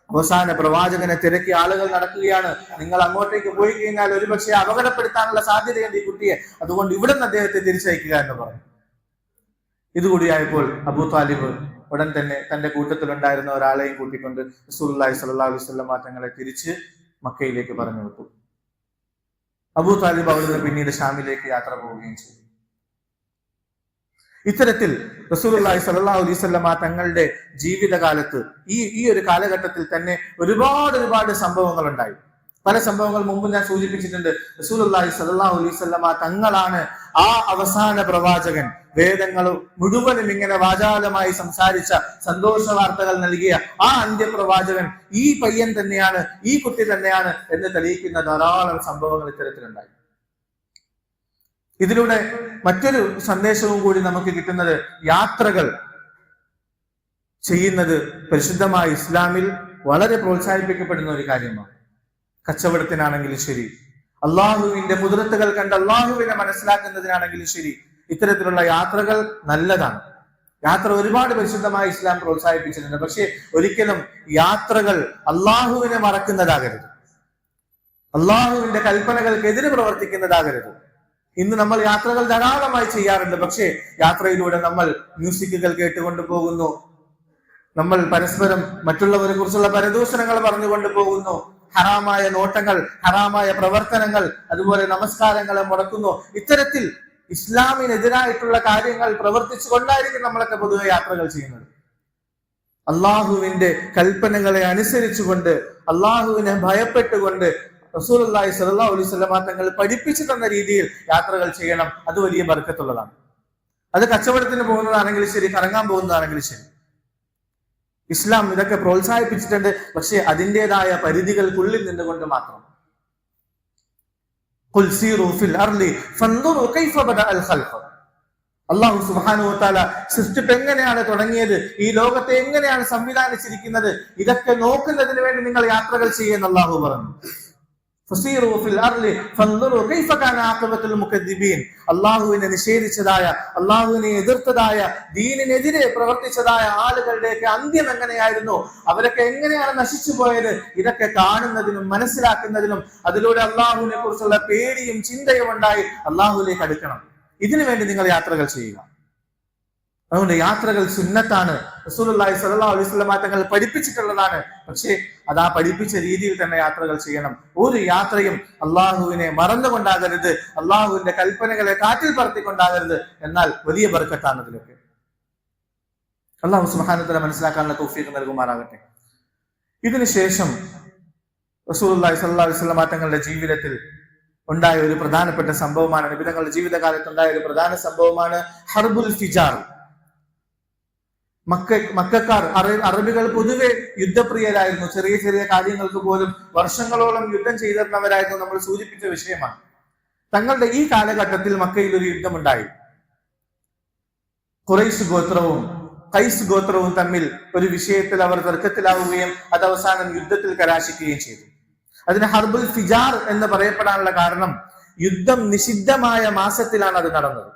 അവസാന പ്രവാചകനെ തിരക്കി ആളുകൾ നടക്കുകയാണ്. നിങ്ങൾ അങ്ങോട്ടേക്ക് പോയി കഴിഞ്ഞാൽ ഒരുപക്ഷെ അപകടപ്പെടുത്താനുള്ള സാധ്യതയുണ്ട് ഈ കുട്ടിയെ, അതുകൊണ്ട് ഇവിടെ നിന്ന് അദ്ദേഹത്തെ തിരിച്ചയക്കുക എന്ന് പറഞ്ഞു. ഇതുകൂടിയായപ്പോൾ അബൂ താലിബ് ഉടൻ തന്നെ തന്റെ കൂട്ടത്തിലുണ്ടായിരുന്ന ഒരാളെയും കൂട്ടിക്കൊണ്ട് റസൂലുള്ളാഹി സ്വല്ലല്ലാഹു അലൈഹി വസല്ലം തങ്ങളെ തിരിച്ച് മക്കയിലേക്ക് പറഞ്ഞു വിട്ടു. അബൂ താലിബ് അവിടുന്ന് പിന്നീട് ഷാമിലേക്ക് യാത്ര പോവുകയും ചെയ്തു. ഇത്തരത്തിൽ റസൂലുള്ളാഹി സ്വല്ലല്ലാഹു അലൈഹി വസല്ലം തങ്ങളുടെ ജീവിതകാലത്ത് ഈ ഒരു കാലഘട്ടത്തിൽ തന്നെ ഒരുപാട് സംഭവങ്ങൾ ഉണ്ടായി. പല സംഭവങ്ങൾ മുമ്പ് ഞാൻ സൂചിപ്പിച്ചിട്ടുണ്ട്. റസൂലുള്ളാഹി സ്വല്ലല്ലാഹു അലൈഹി വസല്ലം തങ്ങളാണ് ആ അവസാന പ്രവാചകൻ. വേദങ്ങൾ മുഴുവനും ഇങ്ങനെ വാചാലമായി സംസാരിച്ച, സന്തോഷ വാർത്തകൾ നൽകിയ ആ അന്ത്യപ്രവാചകൻ ഈ പയ്യൻ തന്നെയാണ്, ഈ കുട്ടി തന്നെയാണ് എന്ന് തെളിയിക്കുന്ന ധാരാളം സംഭവങ്ങൾ ഇത്തരത്തിലുണ്ടായി. ഇതിലൂടെ മറ്റൊരു സന്ദേശവും കൂടി നമുക്ക് കിട്ടുന്നത്, യാത്രകൾ ചെയ്യുന്നത് പരിശുദ്ധമായ ഇസ്ലാമിൽ വളരെ പ്രോത്സാഹിപ്പിക്കപ്പെടുന്ന ഒരു കാര്യമാണ്. കച്ചവടത്തിനാണെങ്കിലും ശരി, അള്ളാഹുവിന്റെ കുദ്റത്തുകൾ കണ്ട് അള്ളാഹുവിനെ മനസ്സിലാക്കുന്നതിനാണെങ്കിലും ശരി, ഇത്തരത്തിലുള്ള യാത്രകൾ നല്ലതാണ്. യാത്ര ഒരുപാട് പരിശുദ്ധമായ ഇസ്ലാം പ്രോത്സാഹിപ്പിച്ചിട്ടുണ്ട്. പക്ഷെ ഒരിക്കലും യാത്രകൾ അള്ളാഹുവിനെ മറക്കുന്നതാകരുത്, അള്ളാഹുവിന്റെ കൽപ്പനകൾക്കെതിരെ പ്രവർത്തിക്കുന്നതാകരുത്. ഇന്ന് നമ്മൾ യാത്രകൾ ധാരാളമായി ചെയ്യാറുണ്ട്. പക്ഷേ യാത്രയിലൂടെ നമ്മൾ മ്യൂസിക്കുകൾ കേട്ടുകൊണ്ട് പോകുന്നു, നമ്മൾ പരസ്പരം മറ്റുള്ളവരെ കുറിച്ചുള്ള പരദൂഷണങ്ങൾ പറഞ്ഞുകൊണ്ട് പോകുന്നു, ഹറാമായ നോട്ടങ്ങൾ, ഹറാമായ പ്രവർത്തനങ്ങൾ, അതുപോലെ നമസ്കാരങ്ങളെ മുടക്കുന്നു. ഇത്തരത്തിൽ ഇസ്ലാമിനെതിരായിട്ടുള്ള കാര്യങ്ങൾ പ്രവർത്തിച്ചു കൊണ്ടായിരിക്കും നമ്മളൊക്കെ പൊതുവെ യാത്രകൾ ചെയ്യുന്നത്. അള്ളാഹുവിന്റെ കൽപ്പനകളെ അനുസരിച്ചുകൊണ്ട്, അള്ളാഹുവിനെ ഭയപ്പെട്ടുകൊണ്ട് റസൂലുള്ളാഹി സ്വല്ലല്ലാഹു അലൈഹി വസല്ലം തങ്ങൾ പഠിപ്പിച്ചു തന്ന രീതിയിൽ യാത്രകൾ ചെയ്യണം. അത് വലിയ ബർക്കത്തുള്ളതാണ്. അത് കച്ചവടത്തിന് പോകുന്നതാണെങ്കിലും ശരി, കറങ്ങാൻ പോകുന്നതാണെങ്കിലും ശരി, ഇസ്ലാം ഇതൊക്കെ പ്രോത്സാഹിപ്പിച്ചിട്ടുണ്ട്. പക്ഷെ അതിൻ്റെതായ പരിധികൾക്കുള്ളിൽ നിന്നുകൊണ്ട് മാത്രം. ഖുൽ സീറൂ ഫിൽ അർളി ഫൻദുറൂ കൈഫ ബദഅൽ ഖൽഖ്. അല്ലാഹു സുബ്ഹാനഹു വ തആല സൃഷ്ടിപ്പ് എങ്ങനെയാണ് തുടങ്ങിയത്, ഈ ലോകത്തെ എങ്ങനെയാണ് സംവിധാനിച്ചിരിക്കുന്നത്, ഇതൊക്കെ നോക്കുന്നതിന് വേണ്ടി നിങ്ങൾ യാത്രകൾ ചെയ്യുന്ന അല്ലാഹു പറഞ്ഞു. ഫസീറൂ ഫിൽ അർളി ഫൻദുറൂ കൈഫ കാന ആഖിബത്തുൽ മുകദ്ദിബീൻ. അല്ലാഹുവിനെ നിഷേധിച്ചതായ, അല്ലാഹുവിനെ എതിർത്തതായ, ദീനിനെതിരെ പ്രവർത്തിച്ചതായ ആളുകളുടെയൊക്കെ അന്ത്യം എങ്ങനെയായിരുന്നു, അവരൊക്കെ എങ്ങനെയാണ് നശിച്ചു പോയത്, ഇതൊക്കെ കാണുന്നതിനും മനസ്സിലാക്കുന്നതിനും അതിലൂടെ അല്ലാഹുവിനെ കുറിച്ചുള്ള പേടിയും ചിന്തയും ഉണ്ടായി അല്ലാഹുവിലേക്ക് അടുക്കണം. ഇതിനു വേണ്ടി നിങ്ങൾ യാത്രകൾ ചെയ്യുക. അതുകൊണ്ട് യാത്രകൾ സുന്നത്താണ്, റസൂലുള്ളാഹി സ്വല്ലല്ലാഹു അലൈഹി വസല്ലം തങ്ങൾ പഠിപ്പിച്ചിട്ടുള്ളതാണ്. പക്ഷേ അത് ആ പഠിപ്പിച്ച രീതിയിൽ തന്നെ യാത്രകൾ ചെയ്യണം. ഒരു യാത്രയും അള്ളാഹുവിനെ മറന്നുകൊണ്ടാകരുത്, അള്ളാഹുവിന്റെ കൽപ്പനകളെ കാറ്റിൽ പറത്തിക്കൊണ്ടാകരുത്. എന്നാൽ വലിയ ബർക്കത്താണ് അതിലൊക്കെ. അള്ളാഹു സുബ്ഹാനഹു വ തആല മനസ്സിലാക്കാനുള്ള തൗഫീഖ് നൽകുമാറാകട്ടെ. ഇതിനുശേഷം റസൂലുള്ളാഹി സ്വല്ലല്ലാഹു അലൈഹി വസല്ലം തങ്ങളുടെ ജീവിതത്തിൽ ഉണ്ടായ ഒരു പ്രധാനപ്പെട്ട സംഭവമാണ്, നബി തങ്ങളുടെ ജീവിതകാലത്ത് ഉണ്ടായ ഒരു പ്രധാന സംഭവമാണ് ഹർബുൽ ഫിജാർ. മക്കക്കാർ, അറബികൾ പൊതുവെ യുദ്ധപ്രിയരായിരുന്നു. ചെറിയ ചെറിയ കാര്യങ്ങൾക്ക് പോലും വർഷങ്ങളോളം യുദ്ധം ചെയ്തിരുന്നവരായിരുന്നു. നമ്മൾ സൂചിപ്പിച്ച വിഷയമാണ്. തങ്ങളുടെ ഈ കാലഘട്ടത്തിൽ മക്കയിൽ ഒരു യുദ്ധമുണ്ടായി. ഖുറൈശ് ഗോത്രവും ഖൈസ് ഗോത്രവും തമ്മിൽ ഒരു വിഷയത്തിൽ അവർ തർക്കത്തിലാവുകയും അത് അവസാനം യുദ്ധത്തിൽ കലാശിക്കുകയും ചെയ്തു. അതിന് ഹർബുൽ ഫിജാർ എന്ന് പറയപ്പെടാനുള്ള കാരണം, യുദ്ധം നിഷിദ്ധമായ മാസത്തിലാണ് അത് നടന്നത്.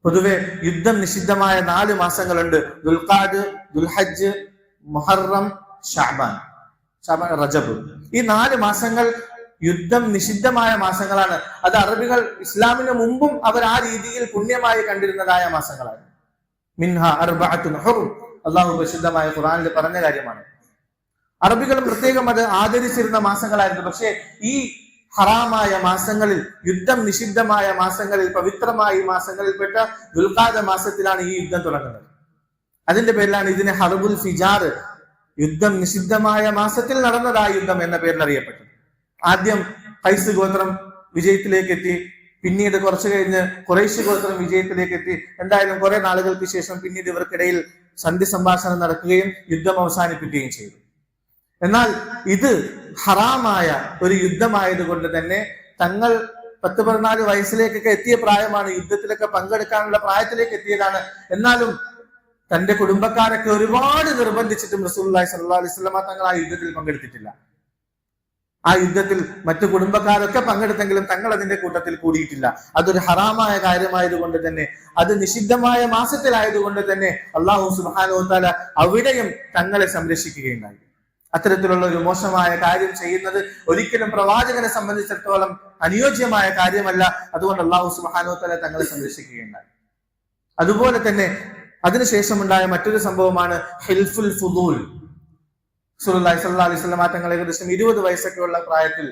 പൊതുവെ യുദ്ധം നിഷിദ്ധമായ 4 മാസങ്ങളുണ്ട്: ദുൽഖഅദ്, ദുൽഹജ്ജ്, മുഹറം, ഷഅബാൻ, റജബ്. ഈ 4 മാസങ്ങൾ യുദ്ധം നിഷിദ്ധമായ മാസങ്ങളാണ്. അത് അറബികൾ ഇസ്ലാമിന് മുമ്പും അവർ ആ രീതിയിൽ പുണ്യമായി കണ്ടിരുന്നതായ മാസങ്ങളാണ്. മിൻഹ അർബഅത്തുൻ ഹുറും, അല്ലാഹു പരിശുദ്ധമായ ഖുർആനിൽ പറഞ്ഞ കാര്യമാണ്. അറബികൾ പ്രത്യേകം അത് ആദരിച്ചിരുന്ന മാസങ്ങളായിരുന്നു. പക്ഷേ ഈ ഹറാമായ മാസങ്ങളിൽ, യുദ്ധം നിഷിദ്ധമായ മാസങ്ങളിൽ, പവിത്രമായ ഈ മാസങ്ങളിൽപ്പെട്ട ദുൽഖഅദ മാസത്തിലാണ് ഈ യുദ്ധം തുടങ്ങുന്നത്. അതിന്റെ പേരിലാണ് ഇതിനെ ഹർബുൽ ഫിജാർ, യുദ്ധം നിഷിദ്ധമായ മാസത്തിൽ നടന്നതായ യുദ്ധം എന്ന പേരിൽ അറിയപ്പെട്ടത്. ആദ്യം ഖൈസ് ഗോത്രം വിജയത്തിലേക്ക് എത്തി. പിന്നീട് കുറച്ചു കഴിഞ്ഞ് ഖുറൈശ് ഗോത്രം വിജയത്തിലേക്ക് എത്തി. എന്തായാലും കുറെ നാളുകൾക്ക് ശേഷം പിന്നീട് ഇവർക്കിടയിൽ സന്ധി സംഭാഷണം നടക്കുകയും യുദ്ധം അവസാനിപ്പിക്കുകയും ചെയ്തു. എന്നാൽ ഇത് ഹറാമായ ഒരു യുദ്ധമായത് കൊണ്ട് തന്നെ തങ്ങൾ 10-14 വയസ്സിലേക്കൊക്കെ എത്തിയ പ്രായമാണ്, യുദ്ധത്തിലൊക്കെ പങ്കെടുക്കാനുള്ള പ്രായത്തിലേക്ക് എത്തിയതാണ്. എന്നാലും തന്റെ കുടുംബക്കാരൊക്കെ ഒരുപാട് നിർബന്ധിച്ചിട്ടും റസൂലുള്ളാഹി സ്വല്ലല്ലാഹു അലൈഹി വസല്ലം തങ്ങൾ ആ യുദ്ധത്തിൽ പങ്കെടുത്തിട്ടില്ല. ആ യുദ്ധത്തിൽ മറ്റു കുടുംബക്കാരൊക്കെ പങ്കെടുത്തെങ്കിലും തങ്ങൾ അതിന്റെ കൂട്ടത്തിൽ കൂടിയിട്ടില്ല. അതൊരു ഹറാമായ കാര്യമായതുകൊണ്ട് തന്നെ, അത് നിഷിദ്ധമായ മാസത്തിലായതുകൊണ്ട് തന്നെ അല്ലാഹു സുബ്ഹാനഹു വ തആല അവിടെയും തങ്ങളെ സംരക്ഷിക്കുകയുണ്ടായി. അത്തരത്തിലുള്ള ഒരു മോശമായ കാര്യം ചെയ്യുന്നത് ഒരിക്കലും പ്രവാചകനെ സംബന്ധിച്ചിടത്തോളം അനുയോജ്യമായ കാര്യമല്ല. അതുകൊണ്ട് അല്ലാഹു സുബ്ഹാനഹു വ തആല തങ്ങളെ സംരക്ഷിക്കുകയുണ്ടായി. അതുപോലെ തന്നെ അതിനുശേഷമുണ്ടായ മറ്റൊരു സംഭവമാണ് ഹിൽഫുൽ ഫുദൂൽ. റസൂലുള്ളാഹി സ്വല്ലല്ലാഹു അലൈഹി വസല്ലം തങ്ങൾ ഏകദേശം 20 വയസ്സൊക്കെയുള്ള പ്രായത്തിൽ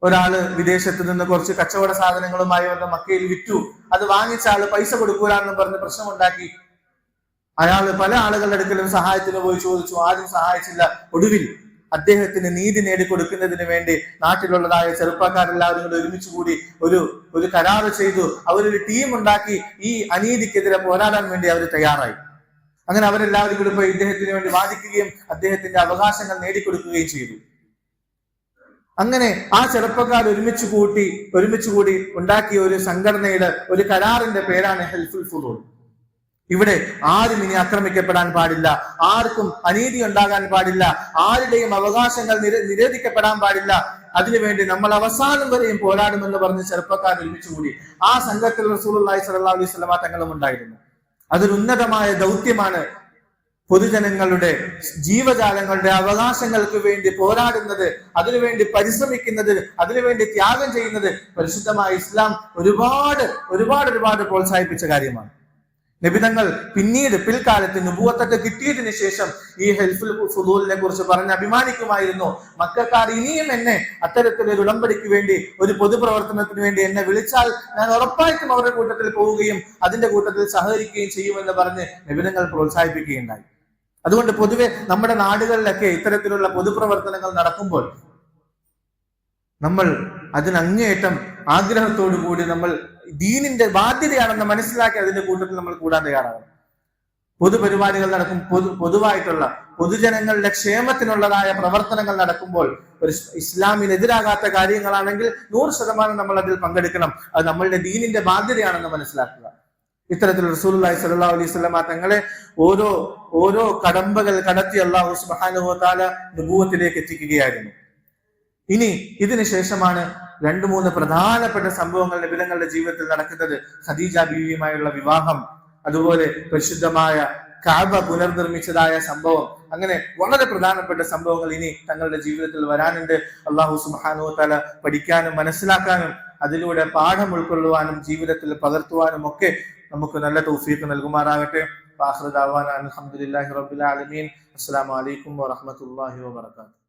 ഒരാള് വിദേശത്ത് നിന്ന് കുറച്ച് കച്ചവട സാധനങ്ങളുമായി വന്ന് മക്കയിൽ വിറ്റു. അത് വാങ്ങിച്ച ആള് പൈസ കൊടുക്കൂലെന്ന് പറഞ്ഞ് പ്രശ്നമുണ്ടാക്കി. അയാള് പല ആളുകളുടെ അടുക്കലും സഹായത്തിന് പോയി ചോദിച്ചു, ആരും സഹായിച്ചില്ല. ഒടുവിൽ അദ്ദേഹത്തിന് നീതി നേടിക്കൊടുക്കുന്നതിന് വേണ്ടി നാട്ടിലുള്ളതായ ചെറുപ്പക്കാരെല്ലാവരും കൂടി ഒരുമിച്ച് കൂടി ഒരു കരാറ് ചെയ്തു. അവരൊരു ടീം ഉണ്ടാക്കി ഈ അനീതിക്കെതിരെ പോരാടാൻ വേണ്ടി അവർ തയ്യാറായി. അങ്ങനെ അവരെല്ലാവരും കൂടി പോയി ഇദ്ദേഹത്തിന് വേണ്ടി വാദിക്കുകയും അദ്ദേഹത്തിന്റെ അവകാശങ്ങൾ നേടിക്കൊടുക്കുകയും ചെയ്തു. അങ്ങനെ ആ ചെറുപ്പക്കാർ ഒരുമിച്ച് കൂടി ഉണ്ടാക്കിയ ഒരു സംഘടനയുടെ ഒരു കരാറിന്റെ പേരാണ് ഹിൽഫുൽ ഫുദൂൽ. ഇവിടെ ആരും ഇനി ആക്രമിക്കപ്പെടാൻ പാടില്ല, ആർക്കും അനീതി ഉണ്ടാകാൻ പാടില്ല, ആരുടെയും അവകാശങ്ങൾ നിരോധിക്കപ്പെടാൻ പാടില്ല. അതിനുവേണ്ടി നമ്മൾ അവസാനം വരെയും പോരാടുമെന്ന് പറഞ്ഞ് ചെറുപ്പക്കാർ ഒരുമിച്ച് കൂടി. ആ സംഘത്തിൽ റസൂലുള്ളാഹി സ്വല്ലല്ലാഹു അലൈഹി വസല്ലം തങ്ങളും ഉണ്ടായിരുന്നു. അതൊരു ഉന്നതമായ ദൗത്യമാണ്. പൊതുജനങ്ങളുടെ ജീവജാലങ്ങളുടെ അവകാശങ്ങൾക്ക് വേണ്ടി പോരാടുന്നത്, അതിനുവേണ്ടി പരിശ്രമിക്കുന്നത്, അതിനുവേണ്ടി ത്യാഗം ചെയ്യുന്നത് പരിശുദ്ധമായ ഇസ്ലാം ഒരുപാട് പ്രോത്സാഹിപ്പിച്ച കാര്യമാണ്. നബിതങ്ങൾ പിൽക്കാലത്ത് നുബുവത്തൊക്കെ കിട്ടിയതിനു ശേഷം ഈ ഹിൽഫുൽ ഫുദൂലിനെ കുറിച്ച് പറഞ്ഞ് അഭിമാനിക്കുമായിരുന്നു. മക്കക്കാർ ഇനിയും എന്നെ അത്തരത്തിലൊരു ഉടമ്പടിക്ക് വേണ്ടി, ഒരു പൊതുപ്രവർത്തനത്തിന് വേണ്ടി എന്നെ വിളിച്ചാൽ ഞാൻ ഉറപ്പായിട്ടും അവരുടെ കൂട്ടത്തിൽ പോവുകയും അതിന്റെ കൂട്ടത്തിൽ സഹകരിക്കുകയും ചെയ്യുമെന്ന് പറഞ്ഞ് നബിതങ്ങൾ പ്രോത്സാഹിപ്പിക്കുകയുണ്ടായി. അതുകൊണ്ട് പൊതുവെ നമ്മുടെ നാടുകളിലൊക്കെ ഇത്തരത്തിലുള്ള പൊതുപ്രവർത്തനങ്ങൾ നടക്കുമ്പോൾ നമ്മൾ അതിനങ്ങേയറ്റം ആഗ്രഹത്തോടു കൂടി നമ്മൾ ദീനിന്റെ ബാധ്യതയാണെന്ന് മനസ്സിലാക്കി അതിന്റെ കൂട്ടത്തിൽ നമ്മൾ കൂടാൻ തയ്യാറാകണം. പൊതുപരിപാടികൾ നടക്കും, പൊതുവായിട്ടുള്ള പൊതുജനങ്ങളുടെ ക്ഷേമത്തിനുള്ളതായ പ്രവർത്തനങ്ങൾ നടക്കുമ്പോൾ ഒരു ഇസ്ലാമിനെതിരാകാത്ത കാര്യങ്ങളാണെങ്കിൽ 100% നമ്മൾ അതിൽ പങ്കെടുക്കണം. അത് നമ്മളുടെ ദീനിന്റെ ബാധ്യതയാണെന്ന് മനസ്സിലാക്കുക. ഇത്തരത്തിൽ റസൂലുള്ളാഹി സ്വല്ലല്ലാഹു അലൈഹി വസല്ലം തങ്ങളെ ഓരോ കടമ്പകൾ കടത്തി അല്ലാഹു സുബ്ഹാനഹു വ തആല നുബുവത്തിലേക്ക് എത്തിക്കുകയായിരുന്നു. ഇനി ഇതിനു ശേഷമാണ് 2-3 പ്രധാനപ്പെട്ട സംഭവങ്ങൾ നബിതങ്ങളുടെ ജീവിതത്തിൽ നടക്കുന്നത്. ഖദീജ ബീവിയുമായുള്ള വിവാഹം, അതുപോലെ പരിശുദ്ധമായ കഅബ പുനർനിർമ്മിച്ചതായ സംഭവം, അങ്ങനെ വളരെ പ്രധാനപ്പെട്ട സംഭവങ്ങൾ ഇനി തങ്ങളുടെ ജീവിതത്തിൽ വരാനുണ്ട്. അല്ലാഹു സുബ്ഹാനഹു വ തആല പഠിക്കാനും മനസ്സിലാക്കാനും അതിലൂടെ പാഠം ഉൾക്കൊള്ളുവാനും ജീവിതത്തിൽ പകർത്തുവാനും ഒക്കെ നമുക്ക് നല്ല തൗഫീഖ് നൽകുമാറാകട്ടെ. ആഖിറു ദഅവാന അൽഹംദുലില്ലാഹി റബ്ബിൽ ആലമീൻ. അസ്സലാമു അലൈക്കും വറഹ്മത്തുള്ളാഹി വബറകാതുഹു.